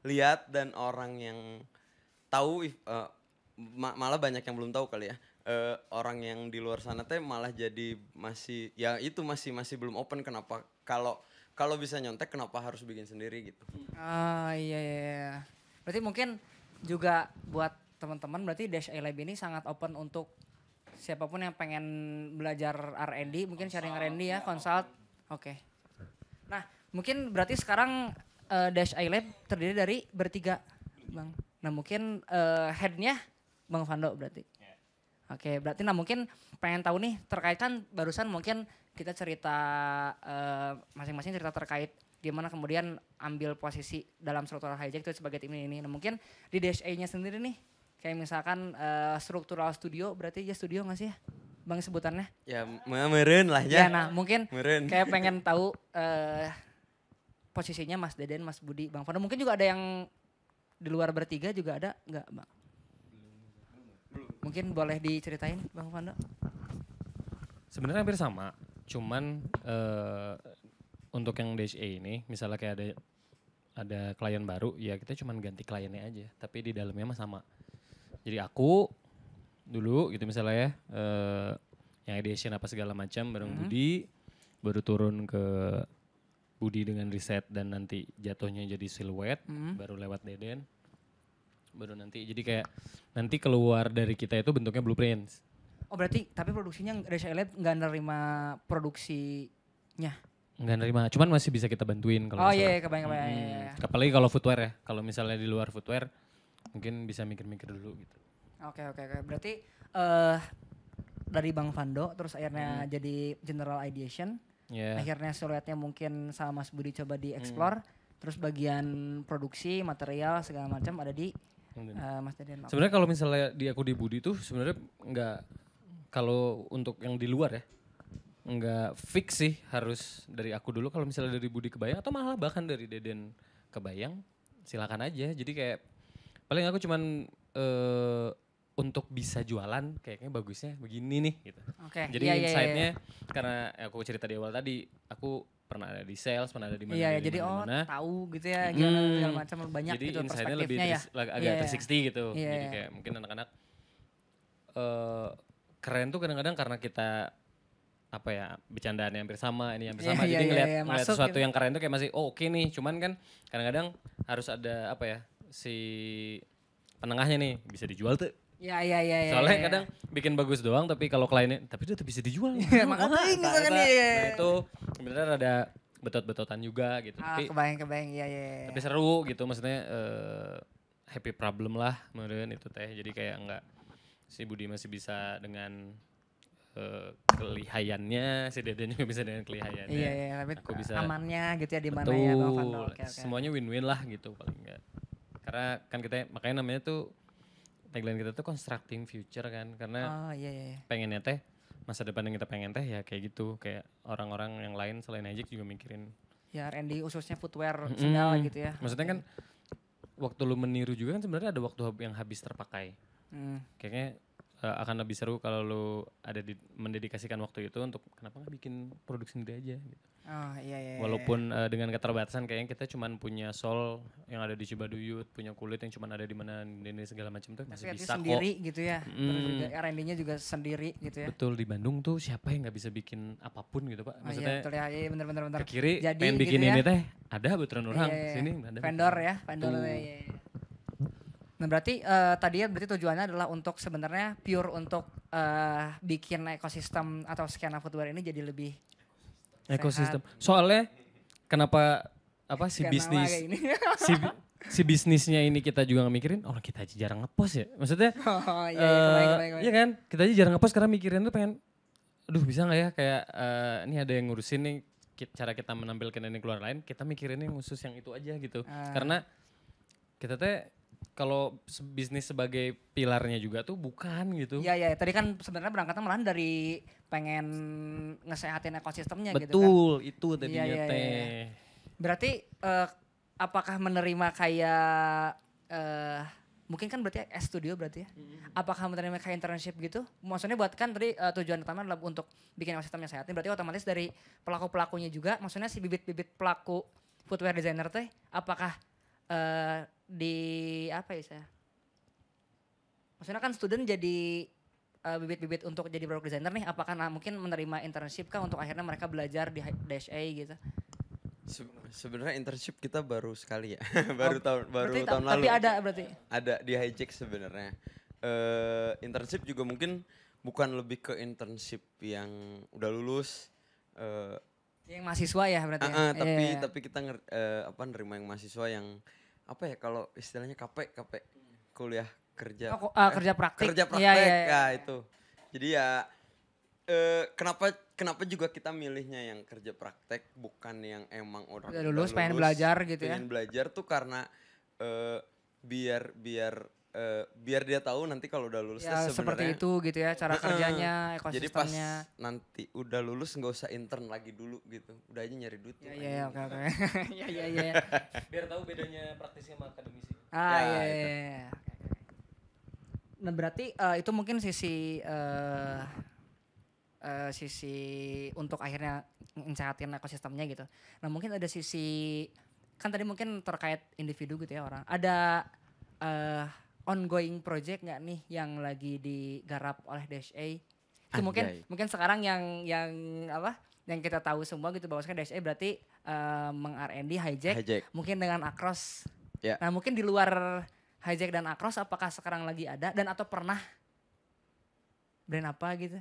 lihat dan orang yang tahu malah banyak yang belum tahu kali ya. Orang yang di luar sana teh malah jadi masih ya itu masih belum open. Kenapa kalau bisa nyontek kenapa harus bikin sendiri gitu. Ah iya. Berarti mungkin juga buat teman-teman berarti Dash A Lab ini sangat open untuk siapapun yang pengen belajar R&D, mungkin sharing R&D ya, consult. Oke. Nah, mungkin berarti sekarang Dash A Lab terdiri dari bertiga, Bang. Nah, mungkin headnya Bang Fando berarti. Oke, berarti nah mungkin pengen tahu nih terkait kan barusan mungkin kita cerita masing-masing cerita terkait gimana kemudian ambil posisi dalam struktural hijack itu sebagai tim ini. Nah mungkin di Dash A-nya sendiri nih kayak misalkan struktural studio berarti ya studio gak sih ya Bang sebutannya? Ya meren lah Ya ya. nah mungkin Meren. kayak pengen tahu posisinya Mas Deden, Mas Budi, Bang Fando. Mungkin juga ada yang di luar bertiga juga ada nggak Bang? Mungkin boleh diceritain Bang Fando? Sebenarnya hampir sama, cuman untuk yang Dash A ini, misalnya kayak ada klien baru, ya kita cuman ganti kliennya aja, tapi di dalamnya mah sama. Jadi aku dulu gitu misalnya ya, yang ideation apa segala macam bareng Budi, baru turun ke Budi dengan riset dan nanti jatuhnya jadi siluet, baru lewat Deden, baru nanti jadi kayak nanti keluar dari kita itu bentuknya blueprints. Oh berarti tapi produksinya Dash A Lab nggak nerima produksinya? Nggak nerima, cuman masih bisa kita bantuin kalau Oh iya, misalnya. kebayang. Iya. Apalagi kalau footwear ya, kalau misalnya di luar footwear mungkin bisa mikir-mikir dulu gitu. Oke. Berarti dari Bang Fando terus akhirnya jadi general ideation. Ya, Akhirnya siluetnya mungkin sama Mas Budi coba dieksplor. Terus bagian produksi, material segala macam ada di Mas Deden. Oke. sebenarnya kalau misalnya di aku di Budi tuh sebenarnya nggak, kalau untuk yang di luar ya nggak fix sih harus dari aku dulu. Kalau misalnya dari Budi kebayang atau malah bahkan dari Deden kebayang, silakan aja. Jadi kayak paling aku cuman untuk bisa jualan kayaknya bagusnya begini nih gitu. Oke. Jadi iya. insight-nya karena aku cerita di awal tadi, aku pernah ada di sales, pernah ada di mana. Iya, jadi tahu gitu ya gimana segala macam banyak jadi gitu insight-nya lebih perspektifnya ya. agak Iya. 360 gitu. Iya, Jadi iya. kayak mungkin anak-anak keren tuh kadang-kadang karena kita apa ya, bercandaan yang hampir sama, ini hampir sama. Iya, Jadi ngeliat masuk sesuatu gitu. yang keren tuh kayak masih oke nih. Cuman kan kadang-kadang harus ada apa ya, si penengahnya nih bisa dijual tuh. Iya. Soalnya kadang bikin bagus doang tapi kalau kliennya tapi itu bisa dijual. Iya, makanya misalkan iya. Nah itu sebenarnya ada betot-betotan juga gitu. Tapi Kebayang. Iya. tapi seru gitu, maksudnya happy problem lah meren itu teh. Jadi kayak enggak, si Budi masih bisa dengan kelihayannya, si Deden juga bisa dengan kelihayannya. Iya, tapi Aku bisa amannya gitu ya di mana ya Bang Fando. betul, Oke. semuanya win-win lah gitu paling enggak. Karena kan kita makanya namanya tuh tagline kita tuh constructing future kan, karena Oh iya. pengennya teh masa depan yang kita pengen teh ya kayak gitu, kayak orang-orang yang lain selain Hijack juga mikirin. Ya R&D khususnya footwear segala gitu ya. Maksudnya kan waktu lu meniru juga kan sebenarnya ada waktu yang habis terpakai. Kayaknya akan lebih seru kalau lu ada mendedikasikan waktu itu untuk kenapa nggak bikin produk sendiri aja gitu. Oh iya. Walaupun dengan keterbatasan kayaknya kita cuman punya sol yang ada di Cibaduyut, punya kulit yang cuman ada di mana ini segala macam tuh masih Tapi bisa kok. sendiri gitu ya. Terus juga R&D-nya juga sendiri gitu ya. Betul, di Bandung tuh siapa yang nggak bisa bikin apapun gitu Pak. Oh iya Maksudnya betul ya. Iya bener. ke kiri Jadi pengen bikin gitu ya. ini teh ada betulan orang Iya. sini ada Vendor ya, vendor Betul. iya. Nah berarti tadi ya berarti tujuannya adalah untuk sebenarnya pure untuk bikin ekosistem atau skena footwear ini jadi lebih ekosistem. Soalnya kenapa apa si skena bisnis kayak ini. si bisnisnya ini kita juga nggak mikirin, orang kita aja jarang ngepost ya. Maksudnya Oh iya, kebayang. iya kan, kita aja jarang ngepost karena mikirin tuh pengen, aduh bisa nggak ya kayak ini ada yang ngurusin nih cara kita menampilkan ini keluar lain, kita mikirin yang khusus yang itu aja gitu. Karena kita teh kalau bisnis sebagai pilarnya juga tuh bukan gitu. Iya, tadi kan sebenarnya berangkatnya malahan dari pengen ngesehatin ekosistemnya gitu kan. Betul, itu tadinya Iya. teh. Berarti apakah menerima kayak mungkin kan berarti studio berarti ya. Apakah menerima kayak internship gitu? Maksudnya buat kan tadi tujuan utama adalah untuk bikin ekosistemnya sehat. Berarti otomatis dari pelaku-pelakunya juga, maksudnya si bibit-bibit pelaku footwear designer teh apakah di apa ya saya? Maksudnya kan student jadi bibit-bibit untuk jadi product designer nih, apakah mungkin menerima internship kah untuk akhirnya mereka belajar di Dash A gitu? Sebenarnya internship kita baru sekali ya. baru tahun Berarti tahun lalu. tapi ada berarti. Ada di Hijack sebenarnya. Internship juga mungkin bukan lebih ke internship yang udah lulus. Yang mahasiswa ya berarti. Tapi kita nerima yang mahasiswa yang apa ya kalau istilahnya KP kuliah kerja. Kerja praktik. Kerja praktek ya itu. Jadi ya kenapa juga kita milihnya yang kerja praktek bukan yang emang orang udah lulus pengen belajar gitu ya. Pengen belajar tuh karena biar dia tahu nanti kalau udah lulus ya, seperti itu gitu ya cara kerjanya, ekosistemnya. Jadi pas nanti udah lulus nggak usah intern lagi dulu gitu. Udah aja nyari duit. Iya, oke. Iya. Biar tahu bedanya praktisi sama akademisi. Iya. Nah berarti itu mungkin sisi untuk akhirnya ngesehatin ekosistemnya gitu. Nah mungkin ada sisi, kan tadi mungkin terkait individu gitu ya orang. Ada ongoing project nggak nih yang lagi digarap oleh Dash A? Itu mungkin sekarang yang kita tahu semua gitu bahwasanya Dash A berarti meng-R&D Hijack, mungkin dengan Across. Yeah. Nah mungkin di luar Hijack dan Across apakah sekarang lagi ada dan atau pernah brand apa gitu?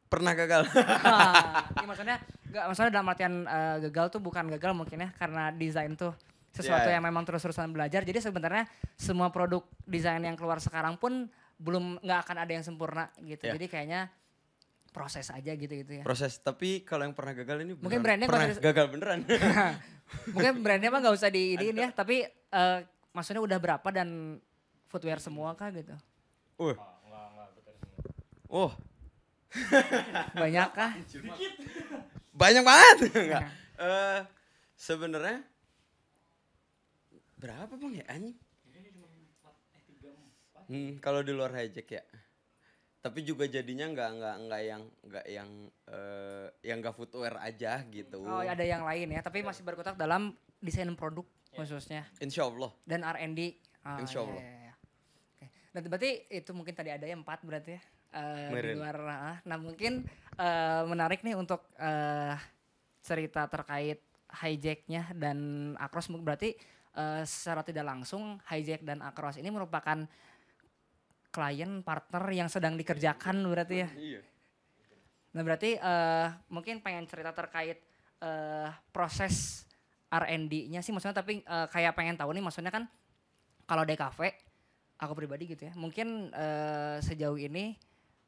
Pernah gagal. Ya, maksudnya dalam artian gagal tuh bukan gagal mungkin ya karena desain tuh sesuatu yang memang terus-terusan belajar. Jadi sebenarnya semua produk desain yang keluar sekarang pun nggak akan ada yang sempurna gitu. Yeah. Jadi kayaknya proses aja gitu ya. Proses, tapi kalau yang pernah gagal ini mungkin brandnya gagal beneran. Mungkin brandnya mah nggak usah diidiin ya, tapi maksudnya udah berapa dan footwear semua kah gitu? Banyak kah? Banyak banget. Enggak. Sebenarnya berapa bang ya anjing? Kalau di luar Hijack ya. Tapi juga jadinya nggak yang nggak footwear aja gitu. Oh ada yang lain ya, tapi masih berkutat dalam desain produk khususnya. Insya Allah. Dan R&D. Insya Allah. Ya. Oke. Nah berarti itu mungkin tadi ada yang 4 berarti ya. Di luar. Nah mungkin menarik nih untuk cerita terkait Hijacknya dan Across berarti secara tidak langsung Hijack dan Across ini merupakan klien partner yang sedang dikerjakan berarti ya. Iya. Nah berarti mungkin pengen cerita terkait proses R&D-nya sih maksudnya tapi kayak pengen tahu nih maksudnya kan kalau DKV aku pribadi gitu ya mungkin sejauh ini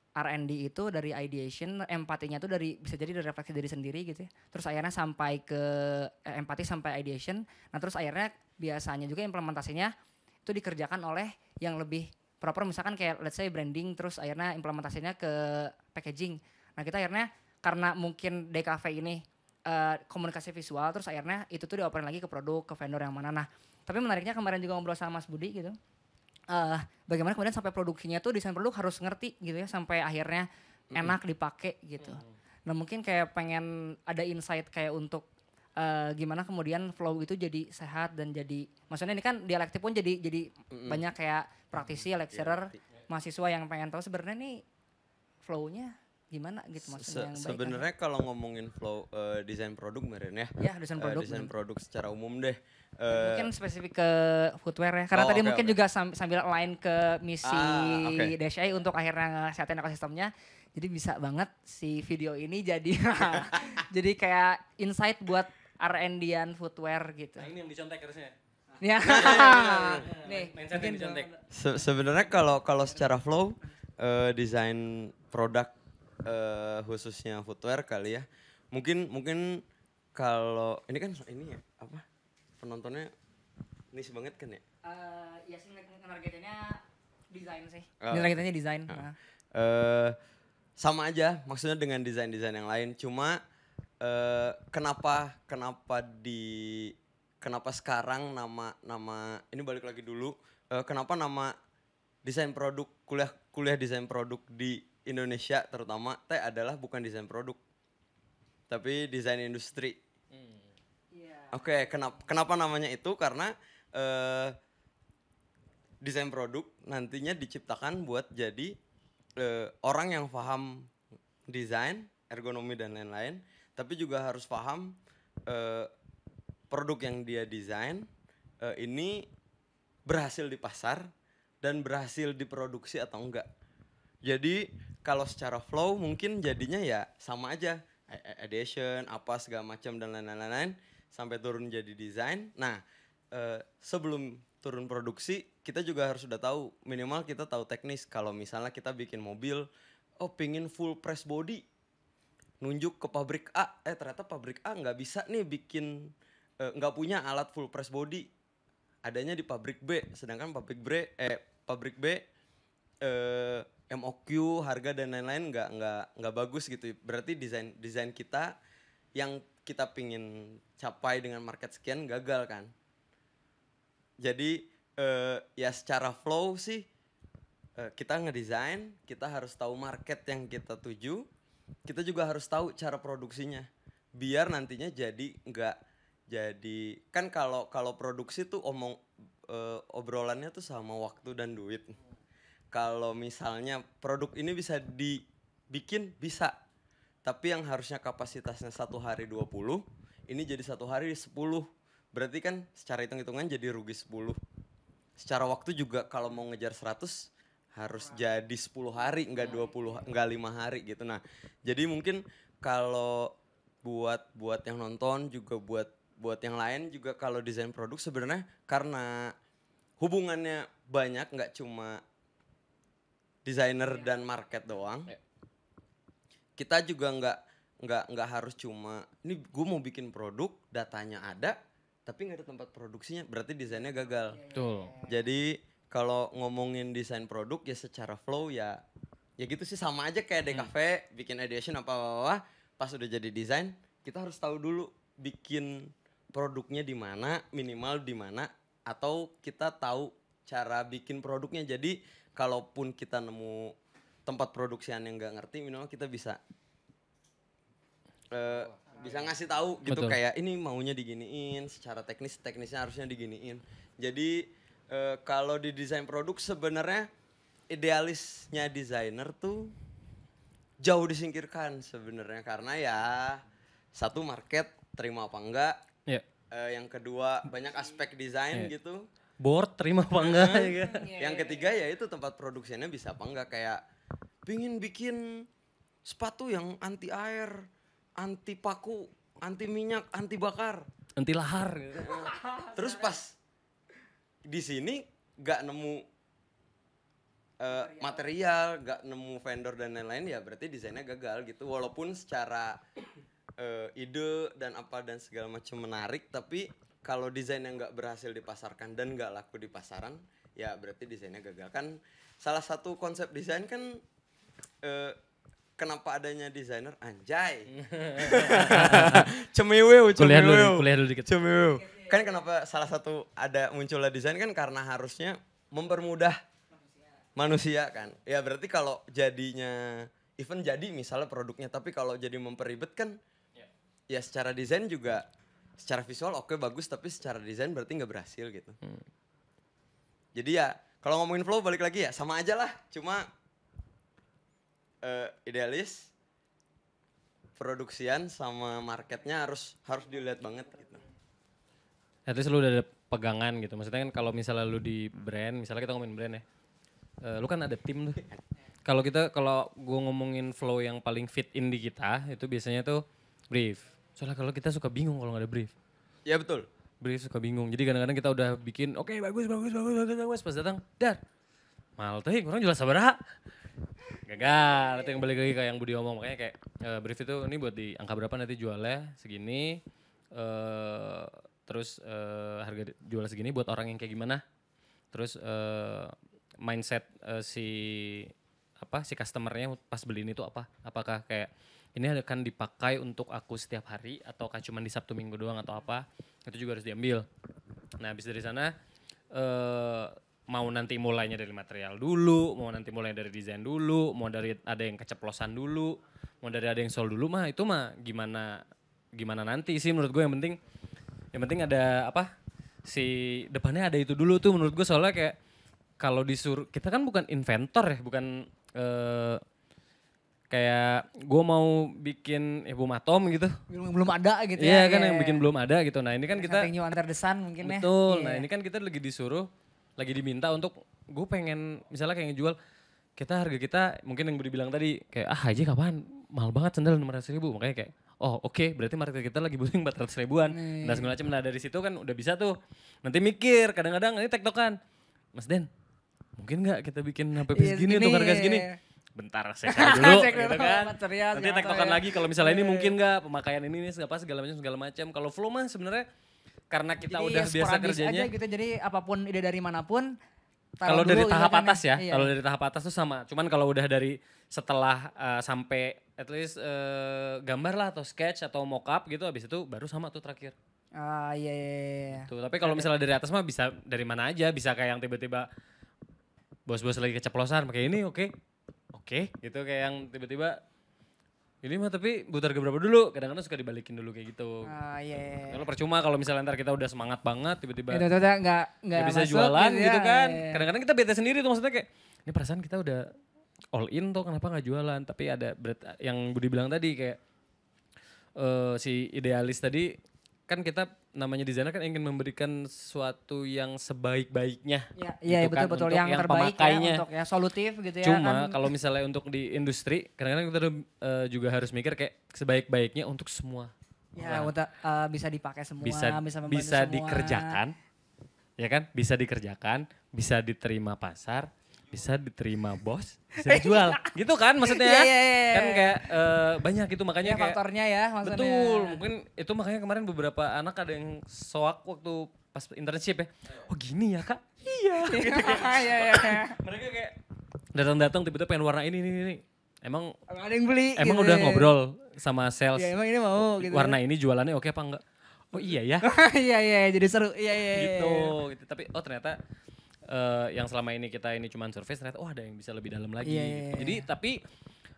R&D itu dari ideation, empatinya tuh bisa jadi dari refleksi diri sendiri gitu ya. Terus akhirnya sampai ke empati sampai ideation. Nah terus akhirnya biasanya juga implementasinya itu dikerjakan oleh yang lebih proper misalkan kayak let's say branding terus akhirnya implementasinya ke packaging. Nah kita akhirnya karena mungkin DKV ini komunikasi visual terus akhirnya itu tuh dioperin lagi ke produk, ke vendor yang mana. Nah tapi menariknya kemarin juga ngobrol sama Mas Budi gitu. Bagaimana kemudian sampai produksinya tuh desain produk harus ngerti gitu ya sampai akhirnya enak dipakai gitu. Nah mungkin kayak pengen ada insight kayak untuk gimana kemudian flow itu jadi sehat dan jadi maksudnya ini kan dialektif pun jadi banyak kayak praktisi, lecturer, mahasiswa yang pengen tahu sebenarnya nih flow-nya gimana gitu maksudnya yang baik. Sebenarnya kalau ngomongin flow desain produk meren ya. Ya desain produk. Desain produk secara umum deh. Mungkin spesifik ke footwear ya. Karena tadi mungkin juga sambil align ke misi Dash A untuk akhirnya ngesehatin ekosistemnya. Jadi bisa banget si video ini jadi jadi kayak insight buat R&D-an footwear gitu. Nah ini yang dicontek harusnya. Ya. Nih, mungkin dicontek. Sebenarnya kalau secara flow desain produk khususnya footwear kali ya. Mungkin kalau ini kan ini ya apa? Penontonnya niche banget kan ya? Ya sih targetnya desain sih. Targetnya desain. Sama aja maksudnya dengan desain-desain yang lain. Cuma kenapa sekarang nama ini balik lagi dulu, kenapa nama desain produk kuliah desain produk di Indonesia terutama adalah bukan desain produk tapi desain industri. Oke, kenapa namanya itu? Karena desain produk nantinya diciptakan buat jadi orang yang paham desain, ergonomi dan lain-lain, tapi juga harus paham produk yang dia desain ini berhasil di pasar dan berhasil diproduksi atau enggak. Jadi kalau secara flow mungkin jadinya ya sama aja, ideation, apa segala macam dan lain-lain sampai turun jadi desain. Nah, sebelum turun produksi kita juga harus sudah tahu, minimal kita tahu teknis. Kalau misalnya kita bikin mobil, pingin full press body, nunjuk ke pabrik A, ternyata pabrik A nggak bisa nih bikin, nggak punya alat full press body, adanya di pabrik B, sedangkan pabrik B MOQ, harga dan lain-lain nggak bagus gitu. Berarti desain kita yang kita pingin capai dengan market sekian gagal kan. Jadi ya secara flow sih kita ngedesain, kita harus tahu market yang kita tuju, kita juga harus tahu cara produksinya. Biar nantinya jadi nggak jadi, kan kalau produksi tuh obrolannya tuh sama waktu dan duit. Kalau misalnya produk ini bisa dibikin, bisa. Tapi yang harusnya kapasitasnya 1 hari 20, ini jadi 1 hari 10. Berarti kan secara hitung-hitungan jadi rugi 10. Secara waktu juga kalau mau ngejar 100 harus jadi 10 hari, enggak 20, enggak 5 hari gitu. Nah, jadi mungkin kalau buat yang nonton juga buat yang lain juga, kalau desain produk sebenarnya karena hubungannya banyak, nggak cuma desainer dan market doang. Kita juga nggak harus cuma ini gue mau bikin produk, datanya ada tapi nggak ada tempat produksinya, berarti desainnya gagal. Betul. Jadi kalau ngomongin desain produk ya secara flow ya gitu sih, sama aja kayak DKV bikin ideation apa pas udah jadi desain kita harus tahu dulu bikin produknya di mana, minimal di mana, atau kita tahu cara bikin produknya. Jadi kalaupun kita nemu tempat produksian yang nggak ngerti, minimal kita bisa ngasih tahu gitu. Betul. Kayak ini maunya diginiin, secara teknisnya harusnya diginiin. Jadi kalau di desain produk sebenarnya idealisnya desainer tuh jauh disingkirkan sebenarnya, karena ya satu market terima apa enggak, yang kedua banyak aspek desain gitu. Board terima apa enggak ya. Yang ketiga ya itu tempat produksinya bisa apa enggak. Kayak pingin bikin sepatu yang anti air, anti paku, anti minyak, anti bakar, anti lahar. Terus pas di sini nggak nemu material, nggak nemu vendor dan lain-lain, ya berarti desainnya gagal gitu. Walaupun secara ide dan apa dan segala macam menarik, tapi kalau desainnya nggak berhasil dipasarkan dan nggak laku di pasaran, ya berarti desainnya gagal. Kan salah satu konsep desain kan kenapa adanya desainer, anjay. Cemeweu. Kuliah dulu dikit. Cemeweu. Kan kenapa salah satu ada munculnya desain kan karena harusnya mempermudah manusia kan. Ya berarti kalau jadinya even jadi misalnya produknya, tapi kalau jadi memperibet kan ya secara desain juga, secara visual oke bagus, tapi secara desain berarti nggak berhasil gitu. Jadi ya kalau ngomongin flow balik lagi ya sama aja lah, cuma idealis, produksian sama marketnya harus dilihat banget gitu. At least lu udah ada pegangan gitu. Maksudnya kan kalau misalnya lu di brand, misalnya kita ngomongin brand ya, lu kan ada tim tuh. Kalau gue ngomongin flow yang paling fit in di kita, itu biasanya tuh brief. Soalnya kalau kita suka bingung kalau nggak ada brief. Ya betul. Brief suka bingung. Jadi kadang-kadang kita udah bikin, oke, bagus. Pas datang, mahal tuh, kurang jelas sabaraha. Gagal. Itu yang balik lagi kayak yang Budi ngomong. Makanya kayak brief itu ini buat di angka berapa nanti jualnya segini. Terus harga jual segini buat orang yang kayak gimana. Terus mindset si customernya pas beli ini tuh apa. Apakah kayak ini akan dipakai untuk aku setiap hari atau cuma di Sabtu Minggu doang atau apa, itu juga harus diambil. Nah habis dari sana mau nanti mulainya dari material dulu, mau nanti mulai dari desain dulu, mau dari ada yang keceplosan dulu, mau dari ada yang sol dulu mah itu mah gimana nanti sih menurut gue. Yang penting ada apa si depannya ada itu dulu tuh menurut gue, soalnya kayak kalau disuruh kita kan bukan inventor ya, bukan kayak gue mau bikin bom atom gitu. Belum ada gitu Iya ya. kan yang bikin belum ada gitu. Nah ini kan kita Something new under the sun mungkin ya. betul. Iya. Nah ini kan kita lagi disuruh, lagi diminta untuk gue pengen misalnya kayak ngejual harga kita mungkin yang Budi bilang tadi kayak aja kapan mahal banget sandal 500.000, makanya kayak oke, berarti market kita lagi butuh 400.000-an. Nah segala macam. Nah dari situ kan udah bisa tuh nanti mikir kadang-kadang ini tektokan, Mas Den mungkin nggak kita bikin HP segini untuk harga segini. Bentar saya cari dulu gitu kan. Nanti tektokan lagi kalau misalnya ini mungkin nggak pemakaian ini segala macam. Kalau flow mah sebenarnya karena kita jadi udah ya biasa sporadis kerjanya. aja gitu, jadi apapun ide dari manapun. Kalau dari tahap atas ya, Iya. kalau dari tahap atas tuh sama. Cuman kalau udah dari setelah sampai at least gambar lah atau sketch atau mockup gitu, habis itu baru sama tuh terakhir. Ah iya. Tuh, tapi kalau misalnya dari atas mah bisa dari mana aja, bisa kayak yang tiba-tiba bos-bos lagi keceplosan pakai ini oke gitu, kayak yang tiba-tiba ini mah tapi putar ke berapa dulu, kadang-kadang suka dibalikin dulu kayak gitu. Ah iya. Kalau percuma kalau misalnya ntar kita udah semangat banget tiba-tiba Itu nggak bisa masuk jualan ya. gitu kan. Iya. Kadang-kadang kita bete sendiri tuh, maksudnya kayak ini perasaan kita udah all in tuh kenapa nggak jualan. Tapi ada yang Budi bilang tadi kayak si idealis tadi kan, kita namanya desainer kan ingin memberikan sesuatu yang sebaik-baiknya. Iya gitu kan, betul-betul untuk yang terbaik pemakainya. ya, untuk ya solutif gitu ya. Cuma kan. kalau misalnya untuk di industri kadang-kadang kita juga harus mikir kayak sebaik-baiknya untuk semua. Ya bisa dipakai semua, bisa membantu bisa semua. dikerjakan, ya kan? Bisa dikerjakan, bisa diterima pasar, bisa diterima bos, bisa dijual, gitu kan maksudnya? Iya. Kan kayak banyak itu makanya Ya, kayak faktornya ya maksudnya. betul. Mungkin itu makanya kemarin beberapa anak ada yang soak waktu pas internship ya. Oh gini ya kak? Iya. Iya. Mereka kayak datang-datang tiba-tiba pengen warna ini. Emang Ada yang beli. emang gitu udah ya. ngobrol sama sales. Ya emang ini mau gitu. Warna ini jualannya oke apa enggak? Oh iya ya. Iya jadi seru. Iya. gitu. Tapi ternyata yang selama ini kita ini cuma surface, ternyata ada yang bisa lebih dalam lagi. Iya. Gitu. Jadi tapi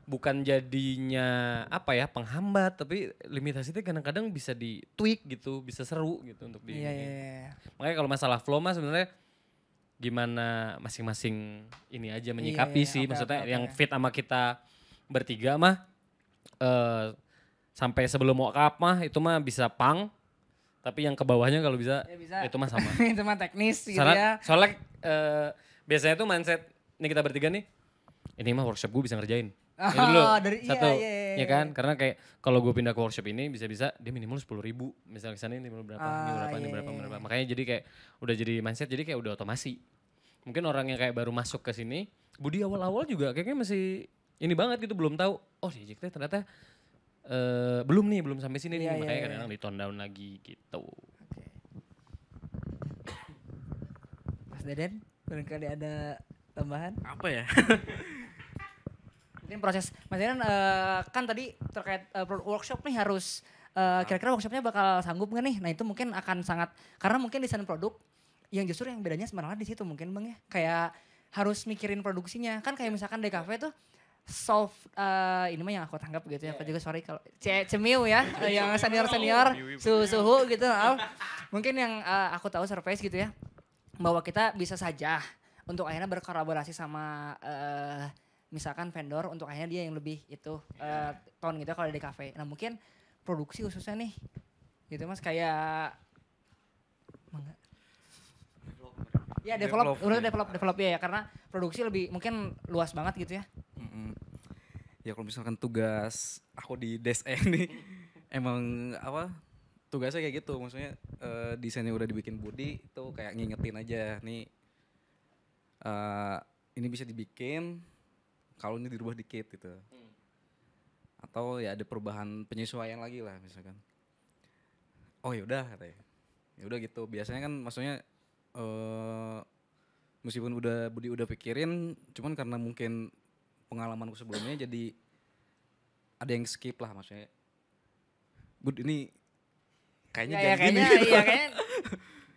bukan jadinya apa ya penghambat, tapi limitasi itu kadang-kadang bisa di tweak gitu, bisa seru gitu untuk di. Iya. Makanya kalau masalah flow mah sebenarnya gimana masing-masing ini aja menyikapi sih. oke, Maksudnya oke. yang fit sama kita bertiga mah sampai sebelum mock-up mah itu mah bisa pang. Tapi yang ke bawahnya kalau bisa, Ya, bisa. itu mah sama. Itu mah teknis gitu ya. Soalnya biasanya tuh mindset, ini kita bertiga nih, ini mah workshop gue bisa ngerjain. Ini dulu, satu, ya kan? Karena kayak kalau gue pindah ke workshop ini bisa-bisa dia minimal 10.000. Misalnya kesana ini berapa, ini berapa. Makanya jadi kayak udah jadi mindset, jadi kayak udah otomasi. Mungkin orang yang kayak baru masuk ke sini, Budi awal-awal juga kayaknya masih ini banget gitu, belum tahu. Oh di Ejek ternyata belum sampai sini nih, makanya kadang-kadang di tone down lagi gitu. Mas Deden, barangkali ada tambahan? Apa ya? Mungkin proses, Mas Deden kan tadi terkait workshop nih harus, kira-kira workshopnya bakal sanggup nggak nih? Nah itu mungkin akan sangat, karena mungkin desain produk yang justru yang bedanya sebenarnya di situ mungkin Bang ya. Kayak harus mikirin produksinya, kan kayak misalkan di cafe tuh solve ini mah yang aku tanggap gitu ya. Aku juga sorry kalau cemiu ya, yang senior suhu gitu. Mungkin yang aku tahu surprise gitu ya, bahwa kita bisa saja untuk akhirnya berkolaborasi sama misalkan vendor untuk akhirnya dia yang lebih itu tone gitu kalau di cafe. Nah mungkin produksi khususnya nih, gitu Mas kayak ya develop ya karena produksi lebih mungkin luas banget gitu ya. Ya kalau misalkan tugas aku di desk ini emang apa tugasnya kayak gitu, maksudnya desainnya udah dibikin Budi itu kayak ngingetin aja nih ini bisa dibikin kalau ini dirubah dikit gitu, atau ya ada perubahan penyesuaian lagi lah misalkan. Oh ya udah katanya, ya udah gitu. Biasanya kan maksudnya meskipun Budi udah pikirin, cuman karena mungkin pengalamanku sebelumnya jadi ada yang skip lah maksudnya. Bud ini kayaknya Ya, jangan gini kayaknya gitu. iya kayaknya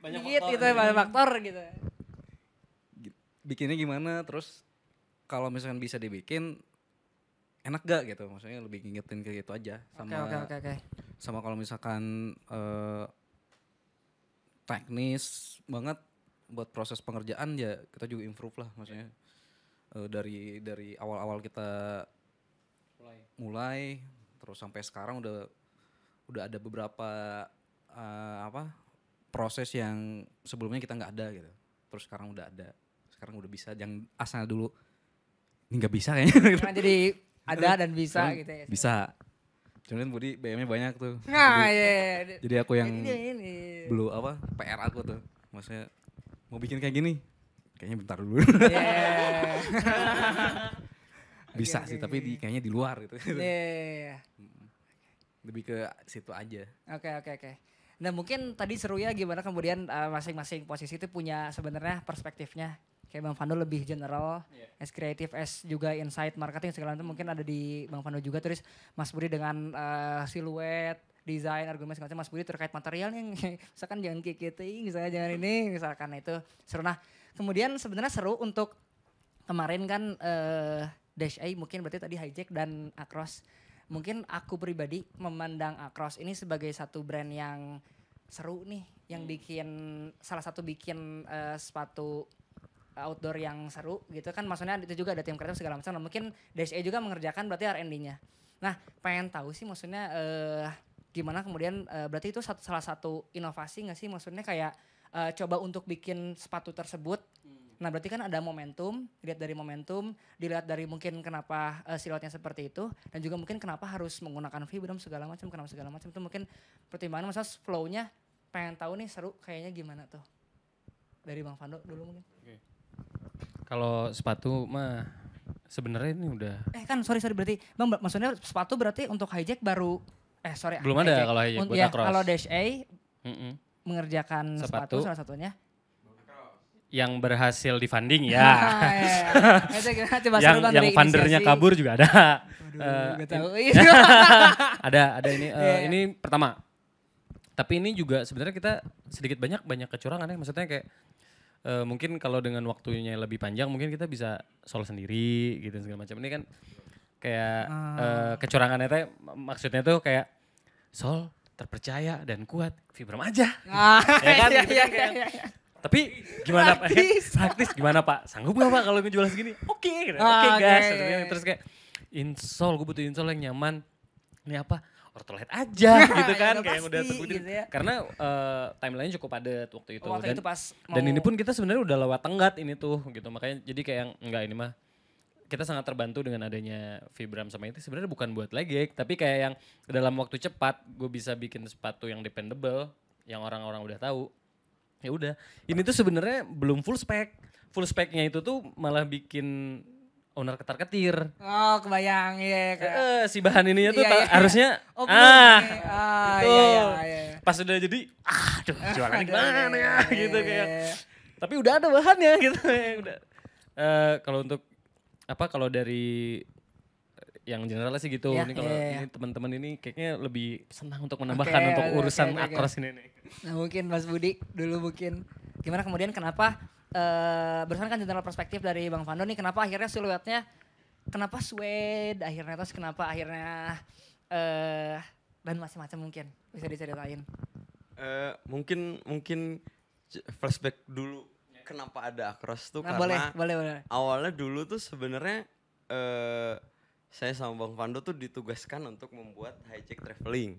Banyak dikit faktor gitu, banyak faktor gitu. Bikinnya gimana, terus kalau misalkan bisa dibikin enak gak gitu, maksudnya lebih ngingetin ke gitu aja. Oke. Sama kalau misalkan teknis banget buat proses pengerjaan ya kita juga improve lah maksudnya. Dari awal-awal kita mulai terus sampai sekarang udah ada beberapa proses yang sebelumnya kita nggak ada gitu. Terus sekarang udah ada. Sekarang udah bisa, yang asal dulu ini nggak bisa kayaknya. Karena jadi ada dan bisa Sekarang gitu ya. Bisa. Cuman Budi BM-nya banyak tuh. Nah, Jadi- iya. Jadi aku yang ini. belum PR aku tuh. Maksudnya mau bikin kayak gini. Kayaknya bentar dulu. Iya. Bisa Oke, sih, oke, tapi oke. kayaknya di luar gitu. Iya. Lebih ke situ aja. Oke. Nah mungkin tadi seru ya gimana kemudian masing-masing posisi itu punya sebenarnya perspektifnya. Kayak Bang Fando lebih general, as kreatif, as juga insight marketing segala macam mungkin ada di Bang Fando juga. Terus Mas Budi dengan siluet, desain, argumen segala macam. Mas Budi terkait materialnya, misalkan jangan keketing, misalnya jangan ini, misalkan itu seru. Nah kemudian sebenarnya seru untuk kemarin kan Dash A mungkin berarti tadi Hijack dan Across. Mungkin aku pribadi memandang Across ini sebagai satu brand yang seru nih, yang bikin salah satu bikin sepatu outdoor yang seru gitu kan, maksudnya itu juga ada tim kreatif segala macam. Nah, mungkin DSE juga mengerjakan berarti R&D-nya. Nah pengen tahu sih maksudnya gimana kemudian berarti itu salah satu inovasi nggak sih, maksudnya kayak coba untuk bikin sepatu tersebut. Nah berarti kan ada momentum, dilihat dari mungkin kenapa siluetnya seperti itu, dan juga mungkin kenapa harus menggunakan vibram segala macam, itu mungkin pertimbangan masalah flow-nya. Pengen tahu nih seru kayaknya gimana tuh dari Bang Fando dulu mungkin. Kalau sepatu mah sebenarnya ini udah Kan sorry berarti Bang maksudnya sepatu berarti untuk Hijack baru belum ada kalau Hijack buat ya, Across. kalau Dash A Mm-mm. mengerjakan sepatu Sepatu. salah satunya. Yang berhasil di funding ya. Itu gimana coba seru yang Bang yang dari fundernya inisiasi. kabur juga ada. Gak tahu. ada ini Iya. ini pertama. Tapi ini juga sebenarnya kita sedikit banyak kecurangan ya. Maksudnya kayak mungkin kalau dengan waktunya lebih panjang mungkin kita bisa sol sendiri gitu segala macam. Ini kan kayak kecurangannya teh maksudnya tuh kayak sol terpercaya dan kuat Vibram aja. Ya kan, Iya, gitu kan kayak, tapi gimana Pak? Praktis gimana Pak? Sanggup gak Pak kalau ngejual segini? Oke, gitu. Oke guys. Terus kayak insole, gue butuh insole yang nyaman. Ini apa? Ortolite aja gitu kan, Udah kayak yang udah pasti, terbukti. gitu ya. Karena timeline-nya cukup padat waktu itu. Waktu itu pas dan mau- ini pun kita sebenarnya udah lewat tenggat ini tuh gitu. Makanya jadi kayak yang enggak ini mah kita sangat terbantu dengan adanya Vibram sama itu sebenarnya bukan buat legek, tapi kayak yang dalam waktu cepat gue bisa bikin sepatu yang dependable, yang orang-orang udah tahu. Ya udah, ini tuh sebenarnya belum full spec. Full speknya itu tuh malah bikin owner ketar-ketir. Oh kebayang ya. Si bahan ininya tuh Iya, iya. harusnya Oh, belum nih. gitu. Iya. Pas udah jadi aduh jualannya gimana ya gitu kayak. Iya. Tapi udah ada bahannya gitu ya udah. Kalau untuk kalau dari yang general sih gitu. Iya, Ini kalau iya, iya. ini teman-teman ini kayaknya lebih senang untuk menambahkan Oke, untuk oke, urusan oke, oke. Across ini nih. Nah mungkin Mas Budi dulu mungkin gimana kemudian kenapa berdasarkan kan general perspektif dari Bang Fando nih, kenapa akhirnya siluetnya kenapa suede akhirnya, terus kenapa akhirnya dan macam-macam mungkin bisa diceritain. Mungkin flashback dulu kenapa ada Across tuh Nah, karena boleh. awalnya dulu tuh sebenarnya saya sama Bang Fando tuh ditugaskan untuk membuat Hijack Traveling.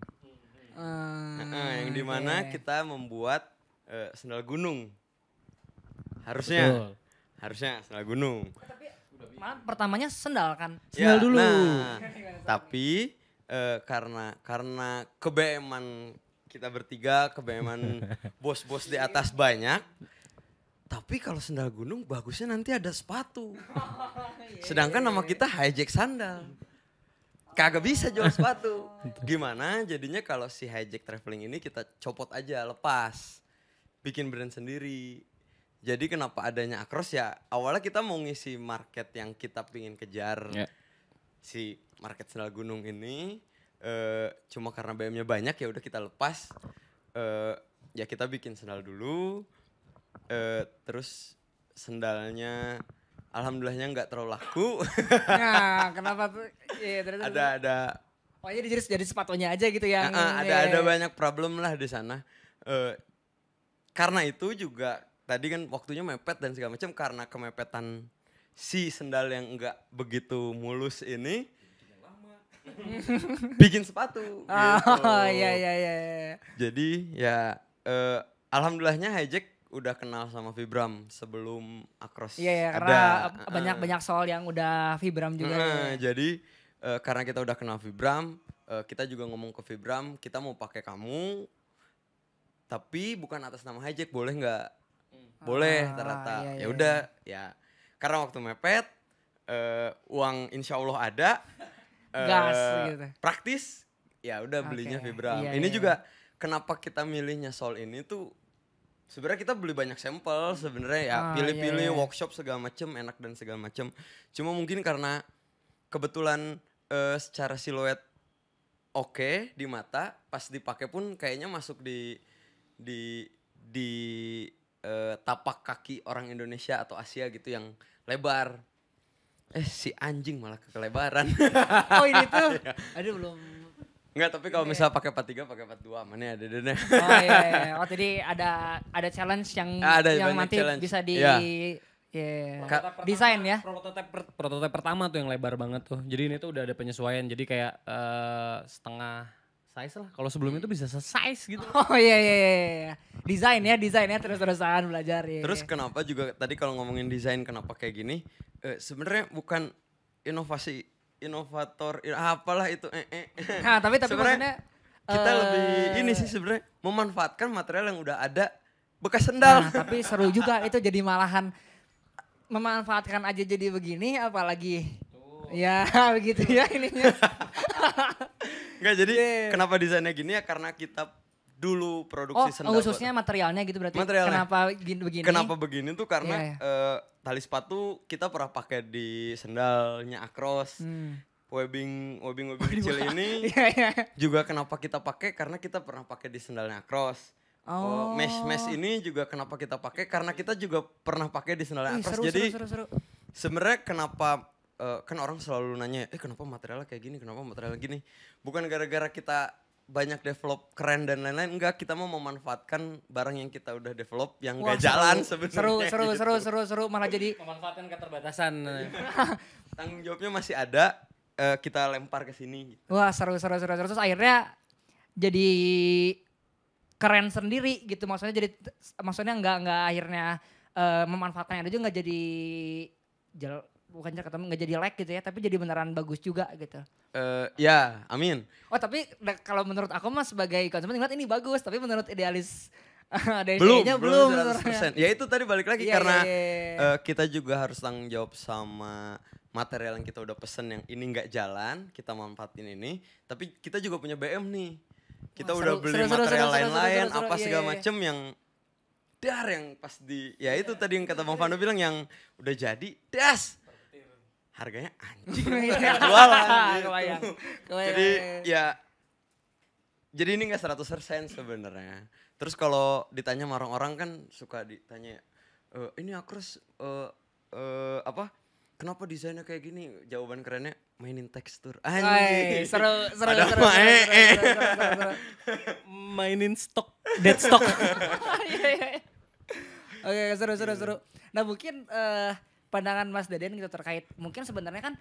Yang dimana Oke. kita membuat sendal gunung. Harusnya sendal gunung. Malah pertamanya sendal kan. Ya, Sendal dulu. nah, tapi karena kebeeman kita bertiga, kebeeman bos-bos di atas banyak. Tapi kalau sendal gunung bagusnya nanti ada sepatu. Sedangkan nama kita Hijack Sandal. Kagak bisa jual sepatu. Gimana jadinya kalau si Hijack Traveling ini kita copot aja, lepas. Bikin brand sendiri. Jadi kenapa adanya Across ya, awalnya kita mau ngisi market yang kita pingin kejar. Ya. Si market sandal gunung ini cuma karena BM-nya banyak ya udah kita lepas. Ya kita bikin sandal dulu. Terus sandalnya alhamdulillahnya nggak terlalu laku. Nah, kenapa tuh? Iya, terus. ada Oh, jadi sepatunya aja gitu yang. ada banyak problem lah di sana. Karena itu juga tadi kan waktunya mepet dan segala macam, karena kemepetan si sendal yang enggak begitu mulus ini bikin sepatu gitu. Oh, iya. Jadi ya alhamdulillahnya Hijack udah kenal sama Vibram sebelum Across Iya, ada. karena banyak soal yang udah Vibram juga. Jadi karena kita udah kenal Vibram, kita juga ngomong ke Vibram, kita mau pakai kamu tapi bukan atas nama Hijack, boleh nggak? Boleh ternyata. Iya, Ya udah ya. Karena waktu mepet, uang insya Allah ada. Gas gitu. Praktis, ya udah belinya Oke, Vibram. iya, Ini iya. juga kenapa kita milihnya Sol ini tuh sebenarnya kita beli banyak sampel sebenarnya ya, pilih-pilih iya. workshop segala macem, enak dan segala macem. Cuma mungkin karena kebetulan secara siluet oke di mata, pas dipakai pun kayaknya masuk di tapak kaki orang Indonesia atau Asia gitu yang lebar. Si anjing malah kelebaran. Oh, ini tuh. Aduh, belum. Enggak, tapi kalau misalnya pakai 43, pakai 42 amannya ada deh. Oh, iya. Oh, tadi ada challenge yang Ada yang banyak nanti challenge. bisa di Iya. desain ya. Prototipe pertama tuh yang lebar banget tuh. Jadi ini tuh udah ada penyesuaian. Jadi kayak setengah size lah. Kalau sebelum itu bisa se-size gitu. Oh, iya. Desainnya terus-terusan belajar ya. Terus kenapa juga tadi kalau ngomongin desain kenapa kayak gini? Sebenarnya bukan inovator, apalah itu. Nah, tapi Sebenarnya maksudnya kita lebih ini sih sebenarnya memanfaatkan material yang udah ada bekas sendal. Nah, tapi seru juga itu, jadi malahan memanfaatkan aja jadi begini, apalagi ya begitu ya ininya. Enggak, jadi Iya. kenapa desainnya gini ya karena kita dulu produksi sendal. Khususnya materialnya gitu berarti. Materialnya. Kenapa begini? Kenapa begini tuh karena Iya, tali sepatu kita pernah pakai di sendalnya Across. Hmm. Webbing kecil ini Iya. juga kenapa kita pakai karena kita pernah pakai di sendalnya Across. Oh. Mesh ini juga kenapa kita pakai karena kita juga pernah pakai di sendalnya Ih, Across. seru, Jadi seru. sebenarnya kenapa kan orang selalu nanya, kenapa materialnya kayak gini, kenapa materialnya gini? Bukan gara-gara kita banyak develop keren dan lain-lain, enggak, kita mau memanfaatkan barang yang kita udah develop yang Wah, gak jalan sebenarnya. Seru malah jadi Memanfaatkan keterbatasan. Tanggung jawabnya masih ada, kita lempar ke sini. wah seru. Terus akhirnya jadi keren sendiri gitu, maksudnya nggak akhirnya memanfaatkan yang ada juga nggak jadi bukan nggak jadi lag gitu ya, tapi jadi beneran bagus juga gitu. Ya, amin. Oh, tapi kalau menurut aku mah sebagai konsumen ngeliat ini bagus, tapi menurut idealis Belum sebenarnya. 100%. Ya itu tadi balik lagi Iya, karena iya. kita juga harus tanggung jawab sama material yang kita udah pesen yang ini nggak jalan, kita manfaatin ini. Tapi kita juga punya BM nih. Kita Wah, udah seru, beli seru, material seru, lain-lain, seru, apa iya, segala iya. macem yang yang pas ya itu tadi yang kata Bang Fano bilang yang udah jadi, das. Harganya anjing, jualan gitu. Kebayang. Jadi jadi ini gak 100% sebenarnya. Terus kalau ditanya sama orang-orang kan suka ditanya, ini Across apa? Kenapa desainnya kayak gini? Jawaban kerennya mainin tekstur. Anjing. Seru. Padahal mah, Mainin stok, dead stock. Iya. Oke, seru. Nah, mungkin pandangan Mas Deden gitu terkait mungkin sebenarnya kan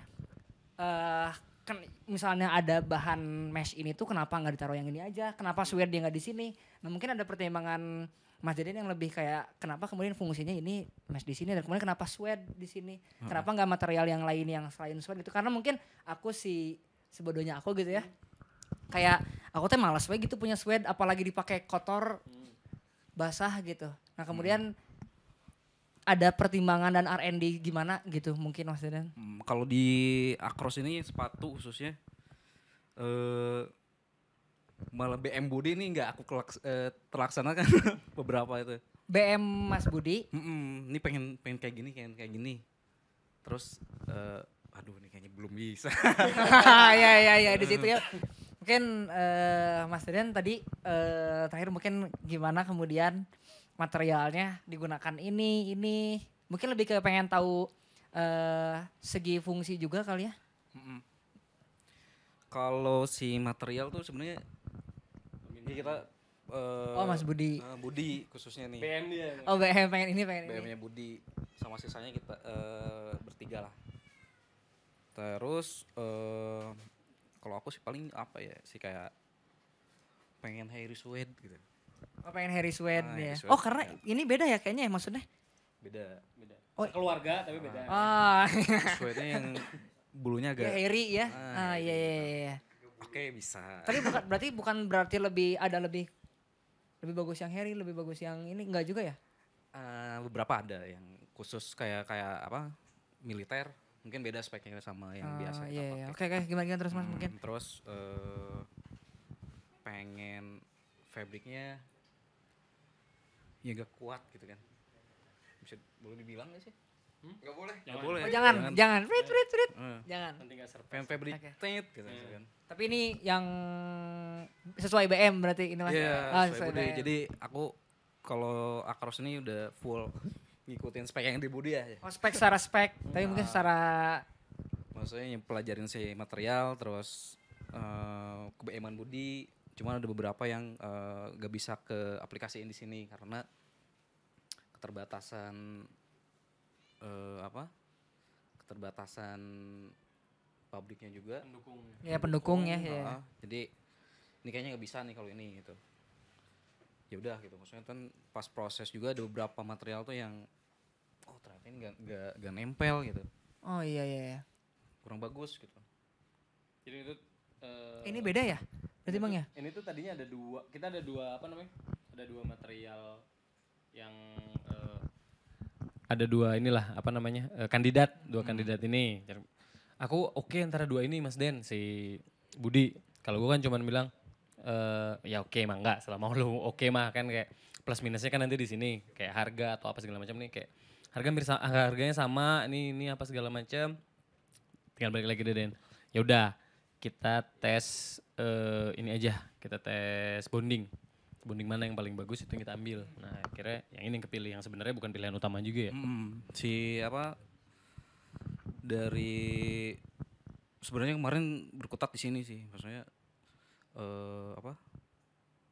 misalnya ada bahan mesh ini tuh kenapa nggak ditaruh yang ini aja? Kenapa suede dia nggak di sini? Nah, mungkin ada pertimbangan Mas Deden yang lebih kayak kenapa kemudian fungsinya ini mesh di sini dan kemudian kenapa suede di sini? Kenapa nggak material yang lain yang selain suede gitu? Karena mungkin aku sebodohnya aku gitu ya. Kayak aku tuh malas banget gitu punya suede apalagi dipakai kotor basah gitu. Nah, kemudian ada pertimbangan dan R&D gimana gitu mungkin Mas Deden? Kalau di Across ini sepatu khususnya malah BM Budi ini nggak aku terlaksanakan beberapa itu. BM Mas Budi. Ini pengen kayak gini. Terus Aduh ini kayaknya belum bisa. Ya di situ ya. Mungkin Mas Rian tadi terakhir mungkin gimana kemudian materialnya digunakan ini. Mungkin lebih ke pengen tahu segi fungsi juga kali ya. Kalau si material tuh sebenarnya ya kita Oh Mas Budi. Budi khususnya nih. PM dia. Oh BM pengen ini. BM-nya Budi sama sisanya kita bertiga lah. Terus kalau aku sih paling apa ya sih kayak pengen Harry Sweat gitu. Oh pengen Harry Sweat Ah, ya. Harry Sweat, Oh karena ya. ini beda ya kayaknya ya maksudnya. Beda. Oh. Keluarga tapi beda. Ah Sweatnya yang bulunya ya agak Harry ya. Ah, Iya. oke bisa. Tapi bukan berarti lebih bagus yang Harry, lebih bagus yang ini enggak juga ya? Beberapa ada yang khusus kayak apa militer mungkin beda speknya sama yang biasa kita Iya. pakai. Oke, gimana terus Mas mungkin? Terus pengen fabriknya ya gak kuat gitu kan. Bisa boleh dibilang gak sih? Nggak boleh. Nggak boleh. Oh, jangan. Frit. Jangan. Nanti nggak surprise. Pengen fabrik Oke. tet gitu kan. Tapi ini yang sesuai BM berarti ini Mas. Iya, Ah, sesuai sesuai Budi. BM. Jadi aku kalau Akros ini udah full ngikutin spek yang di Budi ya. Oh, secara spek, tapi mungkin secara Maksudnya yang pelajarin si material terus ke BM-an Budi. Cuma ada beberapa yang gak bisa ke aplikasiin di sini karena keterbatasan keterbatasan pabriknya juga. pendukung ya. Jadi ini kayaknya nggak bisa nih kalau ini gitu. Ya udah gitu. Maksudnya kan pas proses juga ada beberapa material tuh yang ternyata ini nggak nempel gitu. Oh iya. Kurang bagus gitu. Jadi itu Ini beda ya? Berarti Bang ya? Ini tuh tadinya kita ada dua apa namanya? Ada dua material yang ada dua inilah apa namanya? Dua kandidat ini. Aku oke antara dua ini Mas Den, si Budi. Kalau gue kan cuman bilang ya oke mah enggak, selama lu oke mah kan kayak plus minusnya kan nanti di sini kayak harga atau apa segala macam nih kayak harganya sama, ini apa segala macam. Tinggal balik lagi deh Den. Ya udah, kita tes ini aja, kita tes bonding mana yang paling bagus itu yang kita ambil. Nah akhirnya yang ini yang kepilih, yang sebenarnya bukan pilihan utama juga ya. Si apa dari sebenarnya kemarin berkutat di sini sih, maksudnya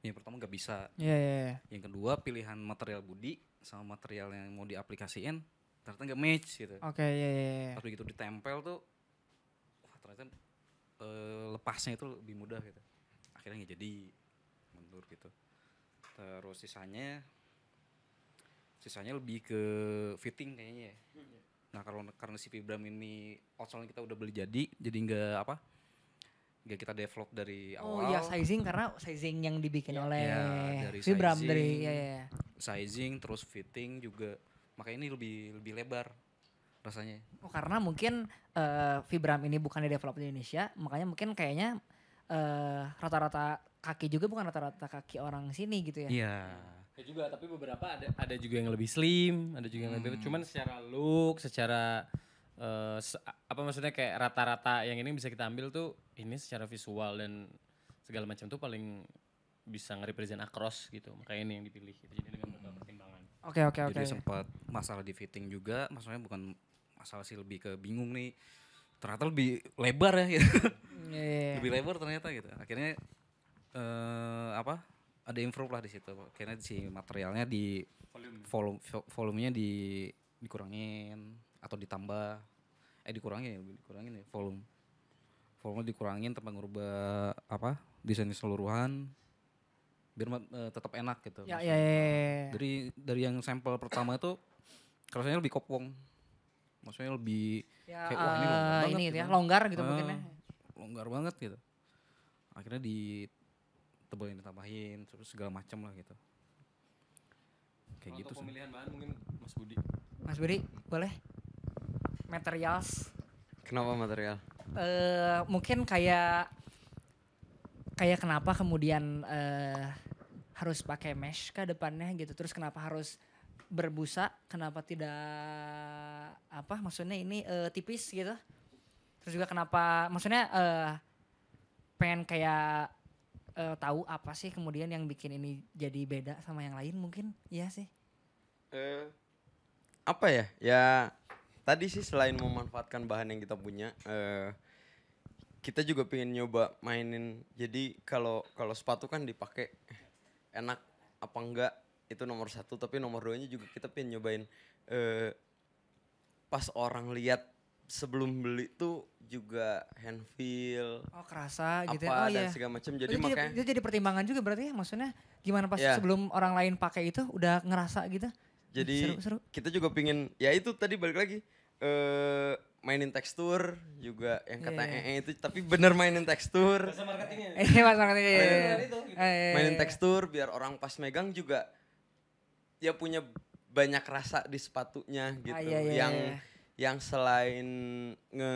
yang pertama nggak bisa, Iya. yang kedua pilihan material Budi sama material yang mau diaplikasiin ternyata nggak match gitu. Oke, iya. Pas begitu ditempel tuh, wah ternyata lepasnya itu lebih mudah gitu. Akhirnya nggak jadi mundur gitu. Terus sisanya lebih ke fitting kayaknya ya. Nah karena si Vibram ini outsole kita udah beli jadi nggak kita develop dari Oh awal. iya sizing karena sizing yang dibikin oleh dari Vibram sizing, dari sizing terus fitting juga makanya ini lebih lebar rasanya. Oh karena mungkin Vibram ini bukan di develop di Indonesia, makanya mungkin kayaknya rata-rata kaki juga bukan rata-rata kaki orang sini gitu ya. Iya. Ya juga, tapi beberapa ada juga yang lebih slim, ada juga yang lebih, cuman secara look, secara apa maksudnya kayak rata-rata yang ini bisa kita ambil tuh ini secara visual dan segala macam tuh paling bisa nge-represent Akros gitu, makanya ini yang dipilih gitu, jadi dengan beberapa pertimbangan. Oke. Jadi sempat masalah di fitting juga, maksudnya bukan masalah sih, lebih ke bingung nih. Ternyata lebih lebar ya gitu. Iya. Lebih lebar ternyata gitu. Akhirnya ada improve lah di situ. Akhirnya si materialnya di volumenya dikurangin atau ditambah. Dikurangin ya volume dikurangin tanpa ngubah desain keseluruhan biar tetap enak gitu. Ya. Dari yang sampel pertama itu rasanya lebih kopong. Maksudnya lebih Ya, kayak wah ini longgar banget ini gitu. ya longgar gitu mungkin ya. Longgar banget gitu. Akhirnya ditambahin terus segala macam lah gitu. Kayak gitu Untuk sih. pemilihan bahan mungkin Mas Budi. Mas Budi boleh? Materials Kenapa material? mungkin kayak kenapa kemudian harus pakai mesh ke depannya gitu, terus kenapa harus berbusa, kenapa tidak maksudnya ini tipis gitu? Terus juga kenapa, maksudnya pengen kayak tahu apa sih kemudian yang bikin ini jadi beda sama yang lain mungkin, iya sih. Eh, apa ya? Ya tadi sih selain memanfaatkan bahan yang kita punya, kita juga pengen nyoba mainin. Jadi kalau kalau sepatu kan dipakai enak apa enggak itu nomor satu, tapi nomor duanya juga kita pengen nyobain pas orang lihat sebelum beli tuh juga hand feel Oh kerasa gitu apa ya. Oh dan iya. segala macam. Itu Jadi makanya itu jadi pertimbangan juga berarti ya, maksudnya gimana pas Ya. sebelum orang lain pakai itu udah ngerasa gitu. jadi Seru. kita juga pingin ya itu tadi balik lagi mainin tekstur juga yang kata Iya. itu, tapi bener mainin tekstur. Mas marketing. Mainin tekstur biar orang pas megang juga ya punya banyak rasa di sepatunya gitu. Iya. Yang selain nge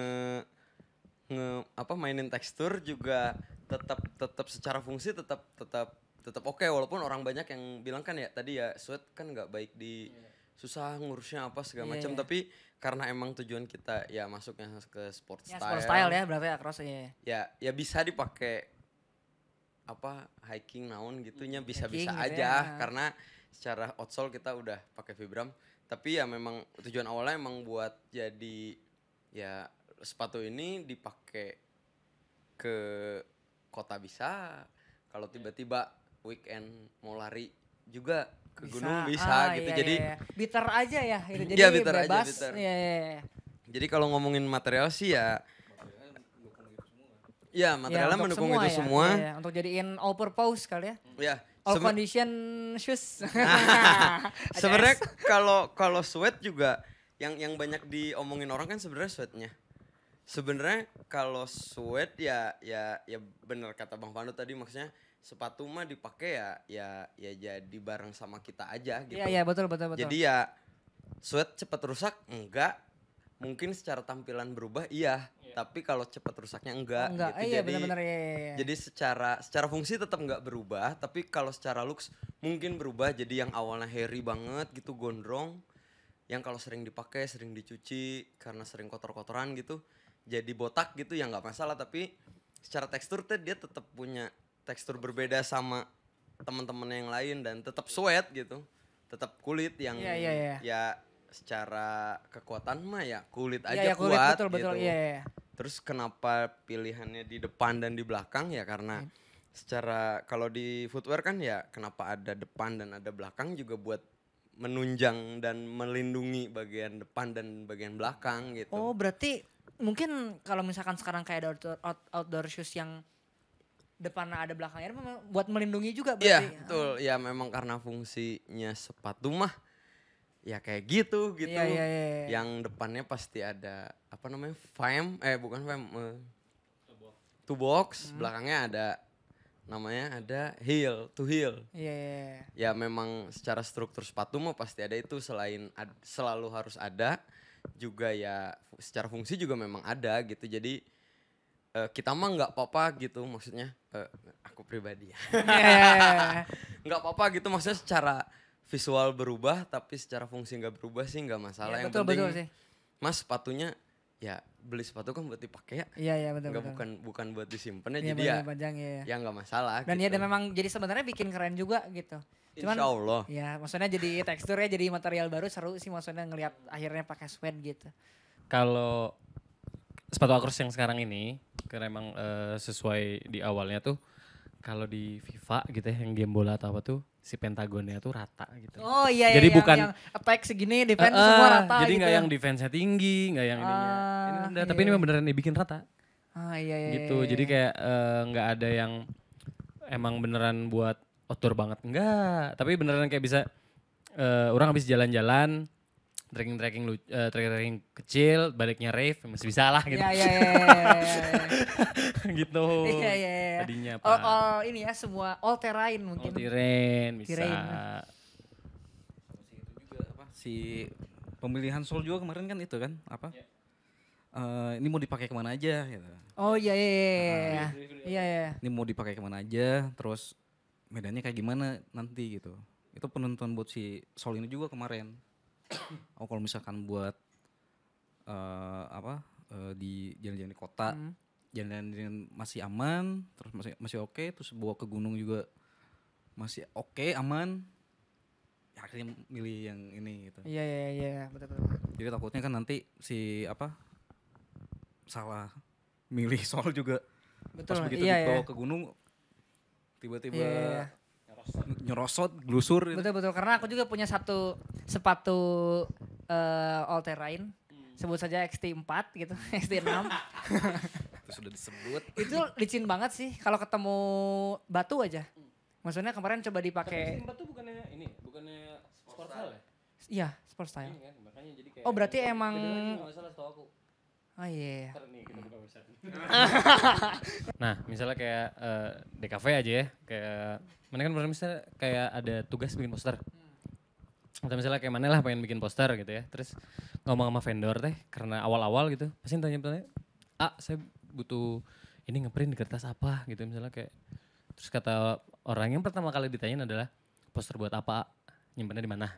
nge apa mainin tekstur juga tetap secara fungsi tetap oke, walaupun orang banyak yang bilang kan ya tadi ya sweat kan nggak baik di susah ngurusnya apa segala Iya, macam, iya. tapi karena emang tujuan kita ya masuknya ke sport Ya style. sport style ya berarti ya cross ya. Ya bisa dipakai apa hiking naon gitunya bisa-bisa Hiking gitu aja ya. karena secara outsole kita udah pakai Vibram, tapi ya memang tujuan awalnya emang buat jadi ya sepatu ini dipakai ke kota bisa, kalau tiba-tiba weekend mau lari juga ke gunung bisa gitu. Iya, Jadi iya. Bitter aja ya itu jadi Iya, bitter aja, bebas. bitter. Iya. jadi kalau ngomongin material sih ya materialnya untuk mendukung itu ya. semua. Iya, untuk jadiin all purpose kali ya. Ya All sebe- condition shoes. sebenarnya kalau sweat juga yang banyak diomongin orang kan sebenarnya sweatnya. Sebenarnya kalau sweat ya bener kata Bang Pandu tadi, maksudnya sepatu mah dipakai ya jadi bareng sama kita aja gitu. Iya betul. Jadi ya sweat cepat rusak enggak, mungkin secara tampilan berubah iya, tapi kalau cepat rusaknya enggak, enggak. gitu. Iya Jadi benar. Iya. jadi secara fungsi tetap nggak berubah, tapi kalau secara looks mungkin berubah. Jadi yang awalnya hairy banget gitu, gondrong, yang kalau sering dipakai, sering dicuci karena sering kotor-kotoran gitu, jadi botak gitu ya nggak masalah. Tapi secara tekstur tuh dia tetap punya tekstur berbeda sama teman-teman yang lain dan tetap sweat gitu, tetap kulit yang Iya. ya secara kekuatan mah ya kulit aja Iya kulit kuat betul. gitu. Iya. Terus kenapa pilihannya di depan dan di belakang ya karena secara kalau di footwear kan ya kenapa ada depan dan ada belakang juga buat menunjang dan melindungi bagian depan dan bagian belakang gitu. Oh berarti mungkin kalau misalkan sekarang kayak ada outdoor shoes yang depannya ada belakangnya memang buat melindungi juga Iya, berarti. betul. Ya memang karena fungsinya sepatu mah ya kayak gitu. Iya. Yang depannya pasti ada apa namanya? Bukan two box, belakangnya ada namanya ada heel, to heel. Iya. Ya memang secara struktur sepatu mah pasti ada itu, selain selalu harus ada juga ya secara fungsi juga memang ada gitu. Jadi kita mah nggak apa-apa gitu, maksudnya aku pribadi ya Iya. nggak apa-apa gitu, maksudnya secara visual berubah tapi secara fungsi nggak berubah sih nggak masalah. Yang penting betul sih. mas sepatunya ya beli sepatu kan buat dipakai ya, Iya betul. nggak bukan buat disimpan ya, Iya jadi ya panjang ya. ya nggak masalah Dan gitu. ya memang jadi sebenarnya bikin keren juga gitu. Cuman Insya Allah. ya maksudnya jadi teksturnya jadi material baru seru sih, maksudnya ngelihat akhirnya pakai sweat gitu. Kalau sepatu Across yang sekarang ini karena emang sesuai di awalnya tuh kalau di FIFA gitu ya yang game bola atau apa tuh si pentagonnya tuh rata gitu. Oh iya Jadi yang, bukan- yang attack segini, defense semua rata jadi gitu. nggak yang defense-nya tinggi, nggak yang ininya. Ini rendah, tapi ini iya. memang beneran dibikin rata Iya. gitu. Jadi kayak nggak ada yang emang beneran buat outdoor banget, enggak. Tapi beneran kayak bisa orang habis jalan-jalan trekking kecil, baliknya rave masih bisa lah gitu. Iya. Gitu. Iya. Tadinya apa? All ini ya semua all terrain mungkin. Altiren bisa. Terrain. Itu juga apa si pemilihan sol juga kemarin kan itu kan apa? Ini mau dipakai kemana aja gitu. Oh iya. Iya. Ini mau dipakai kemana aja, terus medannya kayak gimana nanti gitu. Itu penentuan buat si sol ini juga kemarin. Oh kalau misalkan buat di jalan-jalan di kota, jalan-jalan masih aman, terus masih oke, terus bawa ke gunung juga masih oke, aman. Ya akhirnya milih yang ini gitu. Iya, betul. Jadi takutnya kan nanti salah milih soal juga. Betul. Pas begitu Iya. dibawa ke gunung tiba-tiba Iya. nyerosot, glusur gitu. Betul, karena aku juga punya satu sepatu all terrain. Sebut saja XT4 gitu, XT6. Itu sudah disebut. Itu licin banget sih kalau ketemu batu aja. Maksudnya kemarin coba dipakai. Itu bukannya sport style ya? Iya, sport style. Iya kan, makanya jadi kayak Oh, berarti emang nggak salah setahu aku. oh iya. Ntar nih kita buka website. Nah, misalnya kayak DKV aja ya, kayak mana kan misalnya kayak ada tugas bikin poster. Atau misalnya kayak mana lah pengen bikin poster gitu ya, terus ngomong sama vendor teh, karena awal-awal gitu, pasti tanya-tanya, saya butuh ini ngeprint di kertas apa gitu misalnya kayak, terus kata orang yang pertama kali ditanyain adalah poster buat apa, nyimpannya di mana?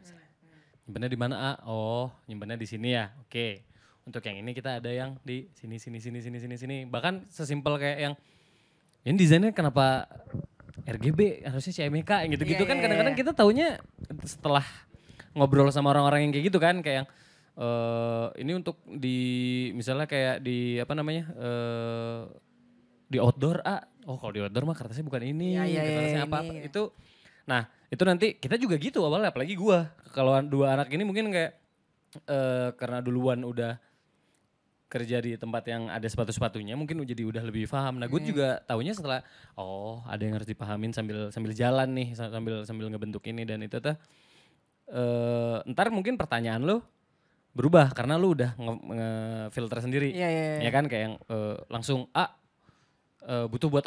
Nyimpannya di mana? Oh, nyimpannya di sini ya, oke. Untuk yang ini kita ada yang di sini. Bahkan sesimpel kayak yang ini desainnya kenapa RGB harusnya CMYK gitu-gitu Iya, kan iya, kadang-kadang iya. kita taunya setelah ngobrol sama orang-orang yang kayak gitu kan kayak yang ini untuk di misalnya kayak di apa namanya di outdoor oh kalau di outdoor mah kertasnya bukan ini Iya, kertasnya apa ini. itu nah itu nanti kita juga gitu awalnya apalagi gua kalau dua anak ini mungkin kayak karena duluan udah kerja di tempat yang ada sepatu-sepatunya mungkin jadi udah lebih paham. Nah, gue juga taunya setelah ada yang harus dipahamin sambil jalan nih, sambil ngebentuk ini dan itu tuh ntar mungkin pertanyaan lo berubah karena lo udah nge-filter sendiri. Iya. Ya kan kayak yang langsung butuh buat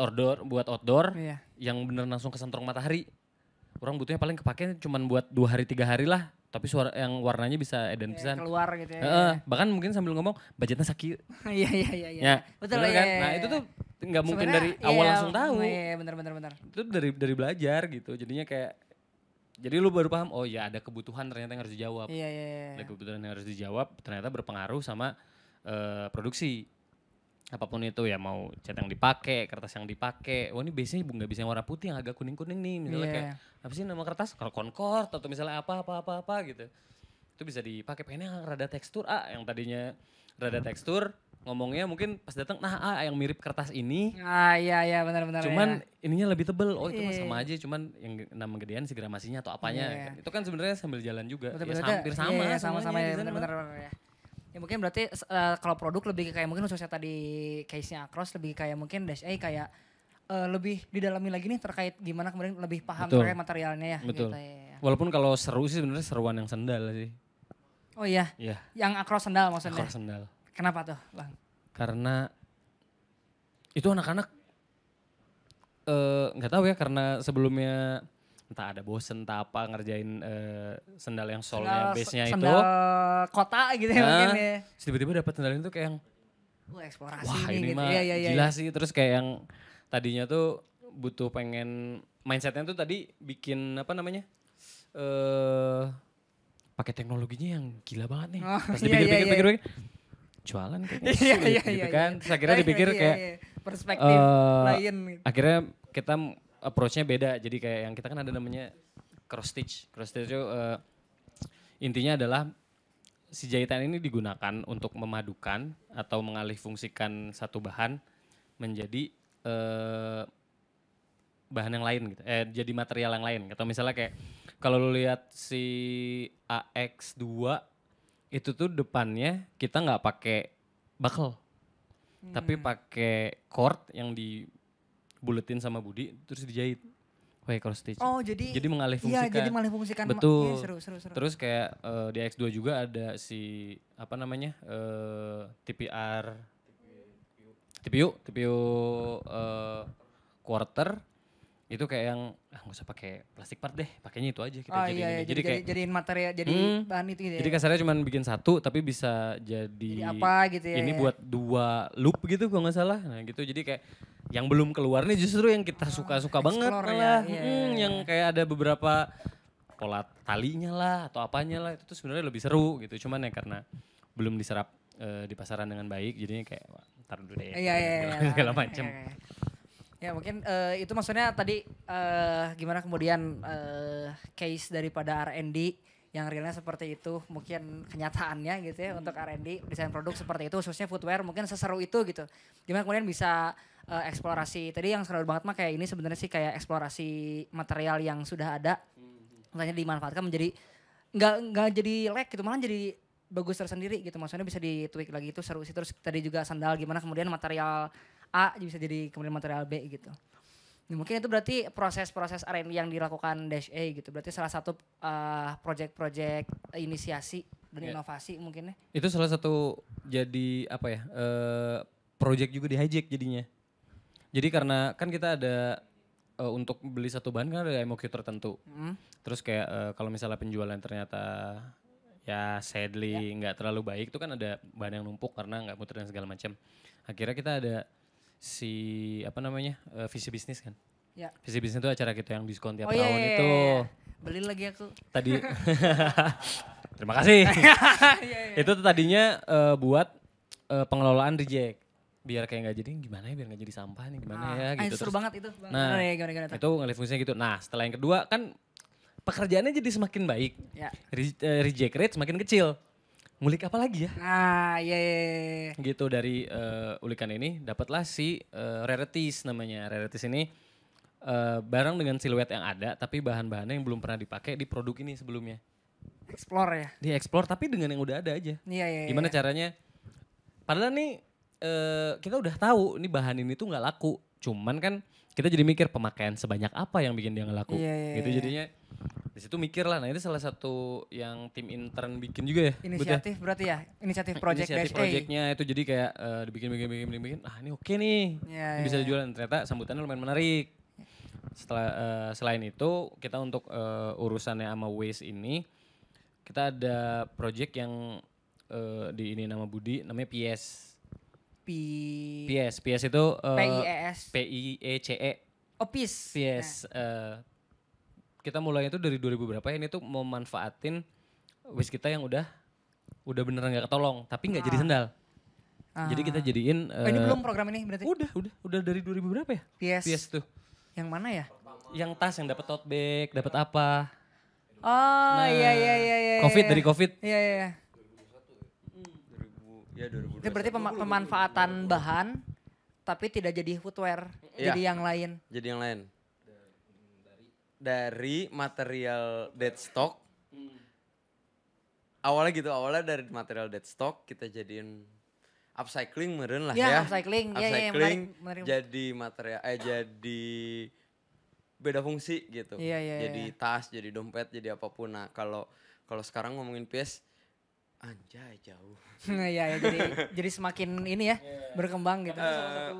outdoor Iya. yang bener langsung kesentrong matahari. Orang butuhnya paling kepake cuman buat 2 hari 3 hari lah. Tapi suara yang warnanya bisa edan pisan. Keluar gitu ya. Bahkan mungkin sambil ngomong budgetnya sakit. Iya. Ya, Betul bener ya. kan? Nah itu tuh nggak mungkin dari Sebenarnya, awal iya, langsung tahu. Iya benar. Itu dari belajar gitu. Jadinya kayak, jadi lu baru paham, oh ya ada kebutuhan ternyata yang harus dijawab. Iya. Ada kebutuhan yang harus dijawab ternyata berpengaruh sama produksi. Apapun itu ya mau cat yang dipakai, kertas yang dipakai. Oh ini biasanya nggak bisa yang warna putih yang agak kuning-kuning nih. Misalnya Iya. kayak apa sih nama kertas? Kalau Concord atau misalnya apa gitu. Itu bisa dipakai pengennya yang rada tekstur yang tadinya rada tekstur ngomongnya mungkin pas datang yang mirip kertas ini Iya benar. cuman ininya lebih tebel itu mah Iya. sama aja cuman yang nama gedean si gramasinya atau apanya Iya. itu kan sebenarnya sambil jalan juga Betul, ya hampir sama Iya, sama semuanya ya desain mah. benar ya. Ya mungkin berarti kalau produk lebih kayak mungkin khususnya tadi case-nya Across lebih kayak mungkin Dash A kayak lebih didalami lagi nih terkait gimana kemudian lebih paham Betul. terkait materialnya ya. Betul. Gitu, ya. Walaupun kalau seru sih sebenarnya seruan yang sendal sih. Oh iya, Iya, yang Across sendal maksudnya. akor sendal. Kenapa tuh Bang? Karena itu anak-anak nggak tahu ya karena sebelumnya entah ada bosen entah apa ngerjain sendal yang solnya base-nya itu. Sendal kota gitu ya mungkin ya. Terus tiba-tiba dapat sendal itu kayak yang Eksplorasi wah nih ini gitu. mah Iya. gila sih. Terus kayak yang tadinya tuh butuh pengen mindsetnya tuh tadi bikin apa namanya pakai teknologinya yang gila banget nih. Oh, Pas iya, dipikir-pikir jualan kayaknya Iya, sulit iya, gitu iya, kan. iya. Terus akhirnya dipikir Iya, kayak iya. Perspektif lain gitu. akhirnya kita approach-nya beda. Jadi kayak yang kita kan ada namanya cross stitch. Cross stitch itu intinya adalah si jahitan ini digunakan untuk memadukan atau mengalihfungsikan satu bahan menjadi bahan yang lain gitu. Jadi material yang lain. Atau misalnya kayak kalau lu lihat si AX2 itu tuh depannya kita nggak pakai buckle. Tapi pakai cord yang dibuletin sama Budi terus dijahit. Pakai cross stitch. Oh jadi mengalihfungsikan. Iya jadi mengalihfungsikan. Betul. Iya, seru. Terus kayak di X2 juga ada si apa namanya TPU quarter itu kayak yang nggak usah pakai plastik part deh, pakainya itu aja kita Oh jadiin iya, ini. Jadi kayak jadiin material, jadi bahan itu gitu ya. jadi kasarnya cuma bikin satu tapi bisa jadi Jadi apa gitu ya. ini ya. buat 2 loop gitu kalau nggak salah. Nah gitu jadi kayak yang belum keluar nih justru yang kita suka-suka banget explore malah. ya, iya. Yang kayak ada beberapa pola talinya lah atau apanya lah itu tuh sebenarnya lebih seru gitu. Cuman ya karena belum diserap di pasaran dengan baik, jadinya kayak wah, ntar dulu deh. Iya Segala macam. Iya. Ya mungkin itu maksudnya tadi gimana kemudian case daripada R&D yang realnya seperti itu, mungkin kenyataannya gitu ya untuk R&D desain produk seperti itu khususnya footwear mungkin seseru itu gitu. Gimana kemudian bisa eksplorasi tadi yang seru banget mah kayak ini sebenarnya sih kayak eksplorasi material yang sudah ada, makanya dimanfaatkan menjadi nggak jadi lag gitu, malah jadi bagus tersendiri gitu, maksudnya bisa ditweak lagi, itu seru sih. Terus tadi juga sandal gimana kemudian material A bisa jadi kemudian material B gitu. Nah, mungkin itu berarti proses-proses R&D yang dilakukan Dash A gitu, berarti salah satu project-project inisiasi dan inovasi mungkin ya. Itu salah satu jadi apa ya, project juga di hijack jadinya. Jadi karena kan kita ada untuk beli satu bahan kan ada MOQ tertentu. Terus kayak kalau misalnya penjualan ternyata ya sadly nggak terlalu baik, itu kan ada bahan yang numpuk karena nggak muter dan segala macam. Akhirnya kita ada visi bisnis kan. Ya. Visi bisnis itu acara kita yang diskon tiap Oh tahun iya, itu. beli lagi aku. Tadi terima kasih. Itu tuh tadinya buat pengelolaan reject. Biar kayak nggak jadi gimana ya, biar nggak jadi sampah nih gimana ya gitu. Seru banget itu. Nah, gimana itu ngeliat fungsinya gitu. Nah, setelah yang kedua kan pekerjaannya jadi semakin baik. Ya. Reject rate semakin kecil. Ngulik apa lagi ya? Iya. Gitu dari ulikan ini dapatlah si rarities namanya. Rarities ini barang dengan siluet yang ada tapi bahan-bahannya yang belum pernah dipakai di produk ini sebelumnya. Explore ya. Di-explore tapi dengan yang udah ada aja. Iya. Gimana caranya? Padahal nih kita udah tahu nih bahan ini tuh nggak laku. Cuman kan kita jadi mikir pemakaian sebanyak apa yang bikin dia nggak laku. Iya. Gitu jadinya di situ mikir lah. Nah itu salah satu yang tim intern bikin juga ya. Inisiatif berarti ya, inisiatif project Inisiatif Dash A. projectnya itu jadi kayak dibikin. Ah ini oke nih, Iya, ini bisa iya. dijual. Dan ternyata sambutannya lumayan menarik. Setelah selain itu kita untuk urusannya sama waste ini kita ada project yang di ini nama Budi namanya PS. PS itu PIES. PIECE. Oh, PIS. PS. Kita mulai itu dari 2000 berapa ya, ini tuh mau manfaatin waste kita yang udah beneran nggak ketolong tapi nggak jadi sendal. Jadi kita jadiin ini belum program ini berarti? Udah dari 2000 berapa ya? PS tuh. Yang mana ya? Yang tas yang dapat tote bag, dapat apa? Oh, iya. Dari Covid. Iya. 2000 Itu berarti pemanfaatan bahan tapi tidak jadi footwear, Iya. jadi yang lain. Jadi yang lain. Dari material dead stock. Awalnya dari material dead stock kita jadiin upcycling meren lah Ya, ya. upcycling. Iya, Upcycling menarik. jadi material jadi beda fungsi gitu. Iya. Jadi tas, jadi dompet, jadi apapun. Nah, kalau sekarang ngomongin PS anjay jauh. Iya, jadi semakin ini ya, berkembang gitu.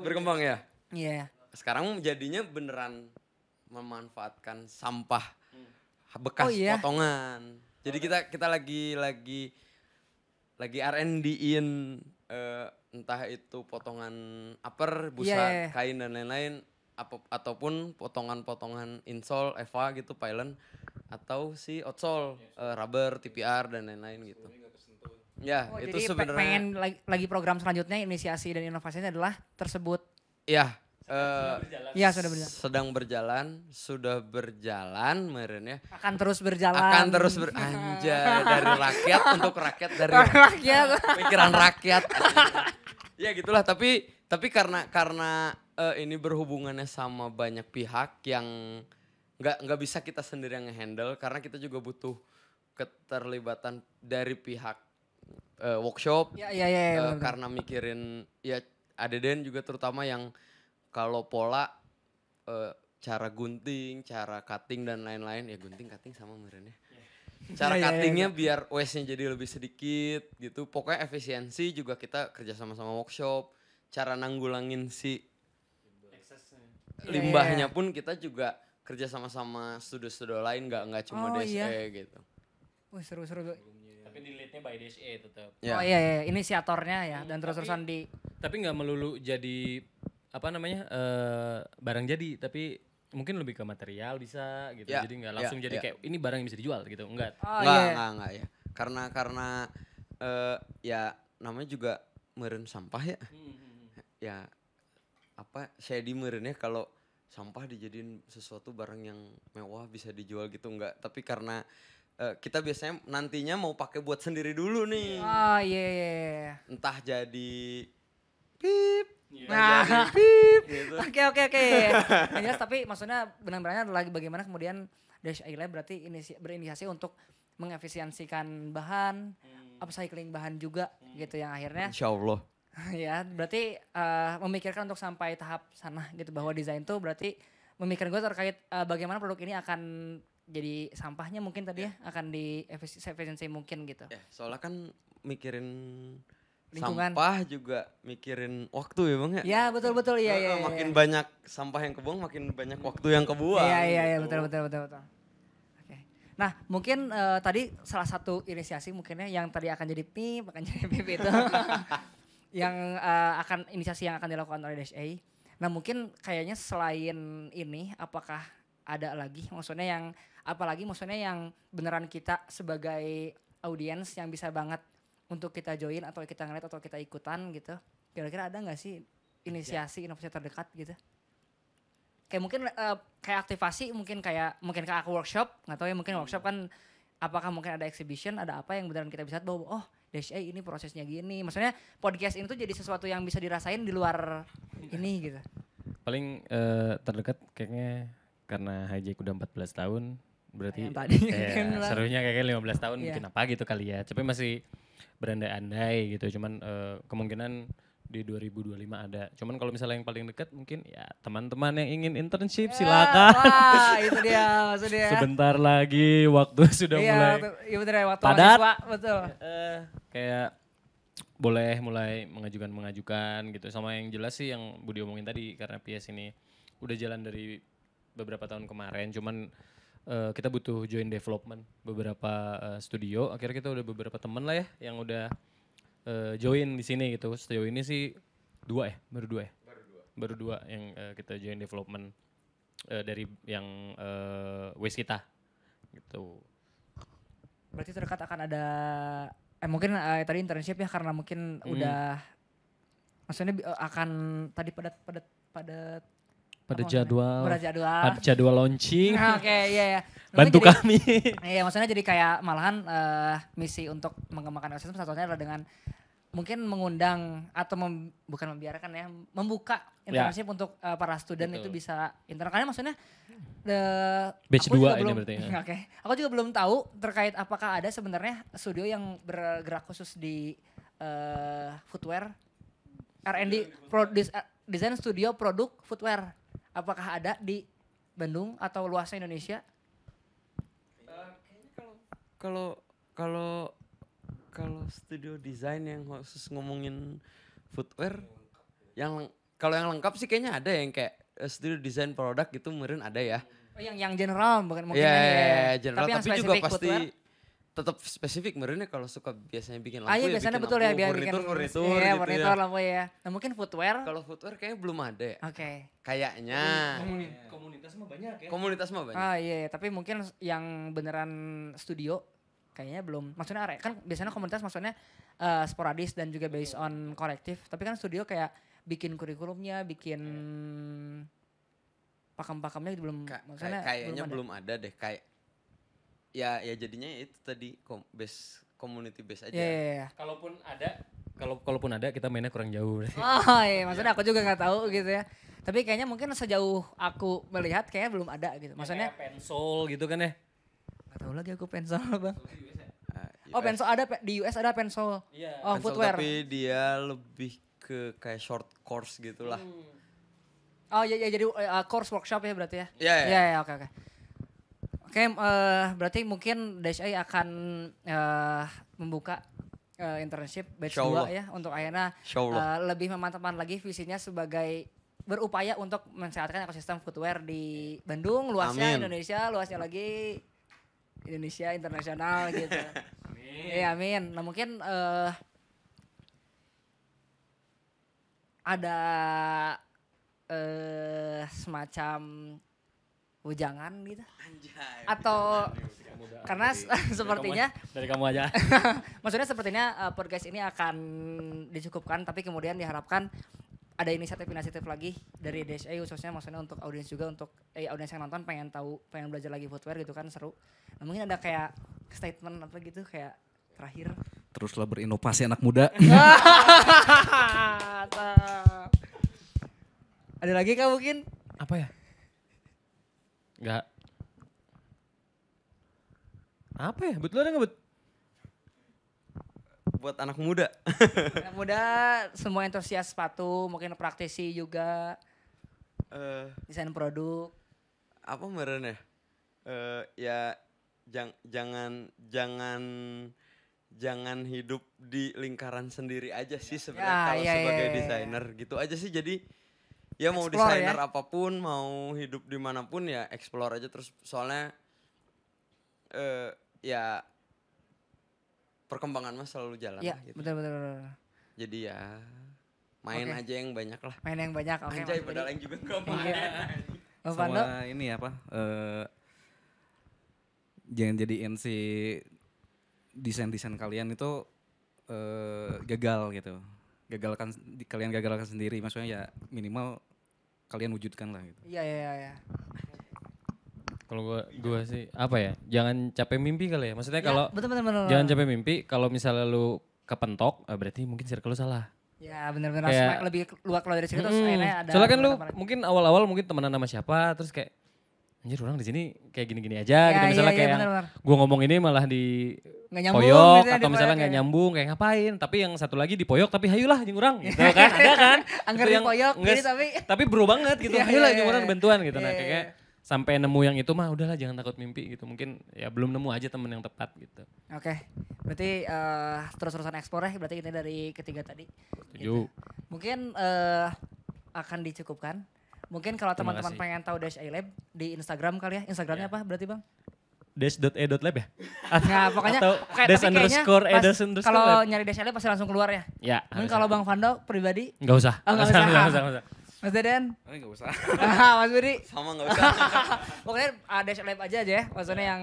Berkembang ya. Iya. Sekarang jadinya beneran memanfaatkan sampah bekas Oh, iya? potongan. Jadi kita lagi R&D-in entah itu potongan upper, busa, Iya. kain dan lain-lain ataupun potongan-potongan insole, Eva gitu, pylon atau si outsole, rubber, TPR dan lain-lain gitu. Ya, Oh, itu jadi sebenarnya pengen lagi program selanjutnya inisiasi dan inovasinya adalah tersebut. ya Iya, sudah berjalan. sudah berjalan meren ya. Akan terus berjalan. Anjay, dari rakyat untuk rakyat, dari rakyat. pikiran rakyat. Ya gitulah, tapi karena ini berhubungannya sama banyak pihak yang nggak bisa kita sendiri yang nge-handle, karena kita juga butuh keterlibatan dari pihak workshop. Iya. benar-benar. Karena mikirin ya ADDN juga terutama yang kalau pola cara gunting, cara cutting dan lain-lain, ya gunting cutting sama meren ya. Cara Iya. cuttingnya biar waste-nya jadi lebih sedikit gitu. Pokoknya efisiensi juga kita kerja sama-sama workshop. Cara nanggulangin si limbahnya pun kita juga kerja sama-sama studio-studio lain, nggak cuma Oh, DSE iya. gitu. Wih, seru. Tapi di lead-nya by DSE tetap. Ya. Oh iya, inisiatornya ya, dan terus-terusan di Tapi nggak melulu jadi barang jadi, tapi mungkin lebih ke material bisa gitu. Ya, Jadi nggak langsung ya, jadi ya. kayak ini barang yang bisa dijual gitu, enggak. Oh Nggak iya. ya. Karena ya namanya juga meureun sampah ya. Ya apa shady meureunnya kalau sampah dijadiin sesuatu barang yang mewah bisa dijual gitu enggak. Tapi karena kita biasanya nantinya mau pakai buat sendiri dulu nih. Oh iya. Entah jadi pip, Nah, gitu. Oke. Yang jelas tapi maksudnya benar-benar lagi bagaimana kemudian Dash AI Lab berarti berinisiasi untuk mengefisiensikan bahan, upcycling bahan juga gitu yang akhirnya Insya Allah. ya berarti memikirkan untuk sampai tahap sana gitu bahwa desain tuh berarti memikirkan gue terkait bagaimana produk ini akan jadi sampahnya mungkin tadi ya akan di efisiensi mungkin gitu. Ya, soalnya kan mikirin Lingkungan. sampah juga mikirin waktu ya Bang ya. Ya betul iya. Makin banyak sampah yang kebuang makin banyak waktu yang kebuang. Iya gitu. betul. Oke. Nah mungkin tadi salah satu inisiasi mungkinnya yang tadi akan jadi PIP itu yang akan inisiasi yang akan dilakukan oleh Dash A. Nah mungkin kayaknya selain ini apakah ada lagi maksudnya yang beneran kita sebagai audiens yang bisa banget untuk kita join atau kita ngeliat atau kita ikutan gitu. Kira-kira ada gak sih inisiasi inovasi terdekat gitu? Kayak mungkin kayak aktivasi mungkin kayak aku workshop, nggak tahu ya mungkin workshop kan apakah mungkin ada exhibition, ada apa yang beneran kita bisa lihat bahwa oh Dash A ini prosesnya gini. Maksudnya podcast ini tuh jadi sesuatu yang bisa dirasain di luar ini gitu. Paling terdekat kayaknya karena Hijack udah 14 tahun berarti Yang tadi kan lah. serunya kayaknya 15 tahun Iya. bikin apa gitu kali ya. Tapi masih berandai-andai gitu. Cuman kemungkinan di 2025 ada. Cuman kalau misalnya yang paling dekat mungkin ya teman-teman yang ingin internship silakan. Wah, itu dia maksudnya. Sebentar lagi waktu sudah mulai Iya betul ya waktu padat. mahasiswa, betul. Kayak boleh mulai mengajukan gitu. Sama yang jelas sih yang Budi omongin tadi karena PS ini udah jalan dari beberapa tahun kemarin. Cuman kita butuh join development beberapa studio. Akhirnya kita udah beberapa temen lah ya yang udah join di sini gitu. Sejauh ini sih baru dua yang kita join development dari yang waste kita gitu. Berarti terdekat akan ada mungkin tadi internship ya karena mungkin udah maksudnya akan tadi padat Pada jadwal launching. Oke, iya. Bantu kami. Iya, maksudnya jadi kayak malahan misi untuk mengembangkan ekosistem satunya adalah dengan mungkin mengundang atau bukan membiarkan ya, membuka internship untuk para student itu bisa intern. Karena maksudnya batch 2 ini berarti ya. Oke. Aku juga belum tahu terkait apakah ada sebenarnya studio yang bergerak khusus di footwear R&D design studio produk footwear. Apakah ada di Bandung atau luasnya Indonesia? Kalau studio desain yang khusus ngomongin footwear, kalau yang lengkap sih kayaknya ada yang kayak studio desain produk gitu meureun ada ya. Oh, yang general bukan mungkin ya. General yang tapi juga spesifik pasti footwear? tetap spesifik meureunnya kalau suka biasanya bikin lampu Iya ya biasanya bikin betul lampu, ya biar bikin furnitur iya, gitu furnitur ya. lampu ya. Nah mungkin footwear. Kalau footwear kayaknya belum ada ya. Oke. Kayaknya. Komunitas mah banyak ya. Komunitas mah banyak. Ah iya, tapi mungkin yang beneran studio kayaknya belum. Maksudnya kan biasanya komunitas maksudnya sporadis dan juga based on kolektif. Tapi kan studio kayak bikin kurikulumnya, bikin pakem-pakemnya belum. Maksudnya Kayaknya belum belum ada deh. Kayak ya jadinya itu tadi community base aja. Iya. Kalaupun ada kita mainnya kurang jauh. Oh iya, maksudnya aku juga nggak tahu gitu ya. Tapi kayaknya mungkin sejauh aku melihat kayaknya belum ada gitu. Maksudnya kayak pensol gitu kan ya. nggak tahu lagi aku pensol bang. US. Oh pensol ada di US ada pensol. Iya. Oh Pencil, footwear. tapi dia lebih ke kayak short course gitulah. Oh iya jadi course workshop ya berarti ya. Iya, iya. Iya oke. Oke berarti mungkin Dash A akan membuka internship batch 2 ya untuk akhirnya lebih memantapkan lagi visinya sebagai berupaya untuk mensehatkan ekosistem footwear di Bandung, luasnya Amin. Indonesia, luasnya lagi Indonesia internasional gitu. Iya amin. Nah mungkin ada semacam ujangan gitu Anjay. atau Karena sepertinya Dari kamu aja. maksudnya sepertinya podcast ini akan dicukupkan, tapi kemudian diharapkan ada inisiatif lagi dari DSA khususnya, maksudnya untuk audiens juga, untuk audiens yang nonton pengen tahu, pengen belajar lagi footwear gitu kan, seru. Nah, mungkin ada kayak statement apa gitu kayak terakhir. Teruslah berinovasi anak muda. Ada lagi kah mungkin? Apa ya? Enggak. Apa ya? Betul ada nggak, Bet? Buat anak muda. Anak muda, semua antusias sepatu, mungkin praktisi juga, desain produk. Apa merenya? Ya jangan hidup di lingkaran sendiri aja sih sebenarnya Ya, kalau iya, sebagai iya. desainer gitu aja sih. Jadi ya mau Explore desainer ya. apapun, mau hidup dimanapun ya explore aja terus, soalnya ya perkembangan mah selalu jalan Iya, lah gitu. betul. Jadi ya main Oke. aja yang banyak lah. Main yang banyak, oke. Anjay, Mas padahal Budi. yang juga gak main. Iya. Bang Fando? Sama ini apa? Jangan jadiin si desain-desain kalian itu gagal gitu. Kalian gagalkan sendiri, maksudnya ya minimal kalian wujudkan lah gitu. Iya. Kalau gua sih apa ya? Jangan capek mimpi kali ya. Maksudnya kalau betul. jangan capek mimpi, kalau misalnya lu kepentok, berarti mungkin circle lu salah. Ya benar Kayak- lebih luar keluar dari situ terus akhirnya ada. Soalnya kan lu beberapa- mungkin awal-awal mungkin temenan sama siapa, terus kayak anjir orang di sini kayak gini-gini aja gitu. Ya, Misalnya iya, kayak yang benar. gua ngomong ini malah di Nggak nyambung poyok gitu ya, atau di misalnya poyok nggak ya. nyambung kayak ngapain, tapi yang satu lagi di poyok tapi hayulah jeung urang gitu kan. Ada kan? Angker Itu di yang poyok, nges- jadi tapi bro banget gitu. Iya, Hayulah iya, jeung urang iya. bantuan gitu. Nah, Iya, kayak sampai nemu yang itu mah udahlah jangan takut mimpi gitu. Mungkin ya belum nemu aja temen yang tepat gitu. Oke, berarti terus-terusan eksplor ya, berarti ini dari ketiga tadi. Setuju. Mungkin akan dicukupkan. Mungkin kalau Terima teman-teman kasih. pengen tahu Dash Lab di Instagram kali ya. Instagramnya apa berarti Bang? dash.e.lab ya? Nah, pokoknya Atau tapi dash underscore pas dash underscore kalau lab. nyari Dash Lab pasti langsung keluar ya. Ya. Mungkin harusnya. kalau Bang Fando pribadi, Nggak usah. Oh, nggak usah. Nggak usah. Mas Deden, Nggak usah. Mas Budi, Sama gak usah. pokoknya Dash Lab aja ya. Maksudnya yang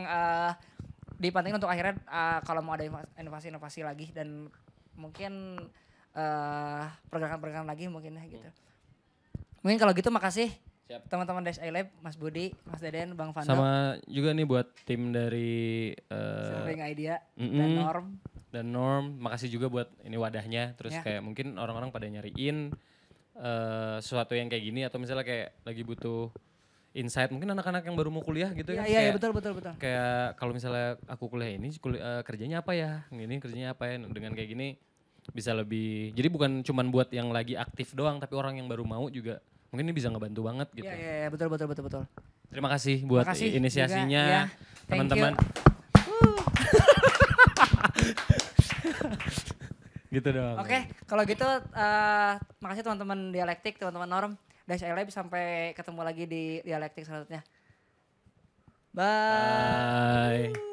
dipentingin untuk akhirnya kalau mau ada inovasi-inovasi lagi dan mungkin pergerakan-pergerakan lagi mungkin ya gitu. Mungkin kalau gitu makasih Siap. teman-teman Dash Lab, Mas Budi, Mas Deden, Bang Fando, Sama juga nih buat tim dari Serving Idea dan mm-mm. Norm. dan Norm, makasih juga buat ini wadahnya. Terus Ya. kayak mungkin orang-orang pada nyariin sesuatu yang kayak gini atau misalnya kayak lagi butuh insight. Mungkin anak-anak yang baru mau kuliah gitu Iya kan. iya kayak, betul. Kayak kalau misalnya aku kuliah ini kerjanya apa ya? Ini kerjanya apa ya? Dengan kayak gini bisa lebih. Jadi bukan cuman buat yang lagi aktif doang, tapi orang yang baru mau juga mungkin ini bisa ngebantu banget gitu. Iya betul. Terima kasih buat Makasih inisiasinya juga, ya. Thank teman-teman. Gitu doang. Oke, kalau gitu makasih teman-teman Dialektik, teman-teman Norm, Dash Lab, sampai ketemu lagi di Dialektik selanjutnya. Bye. Bye.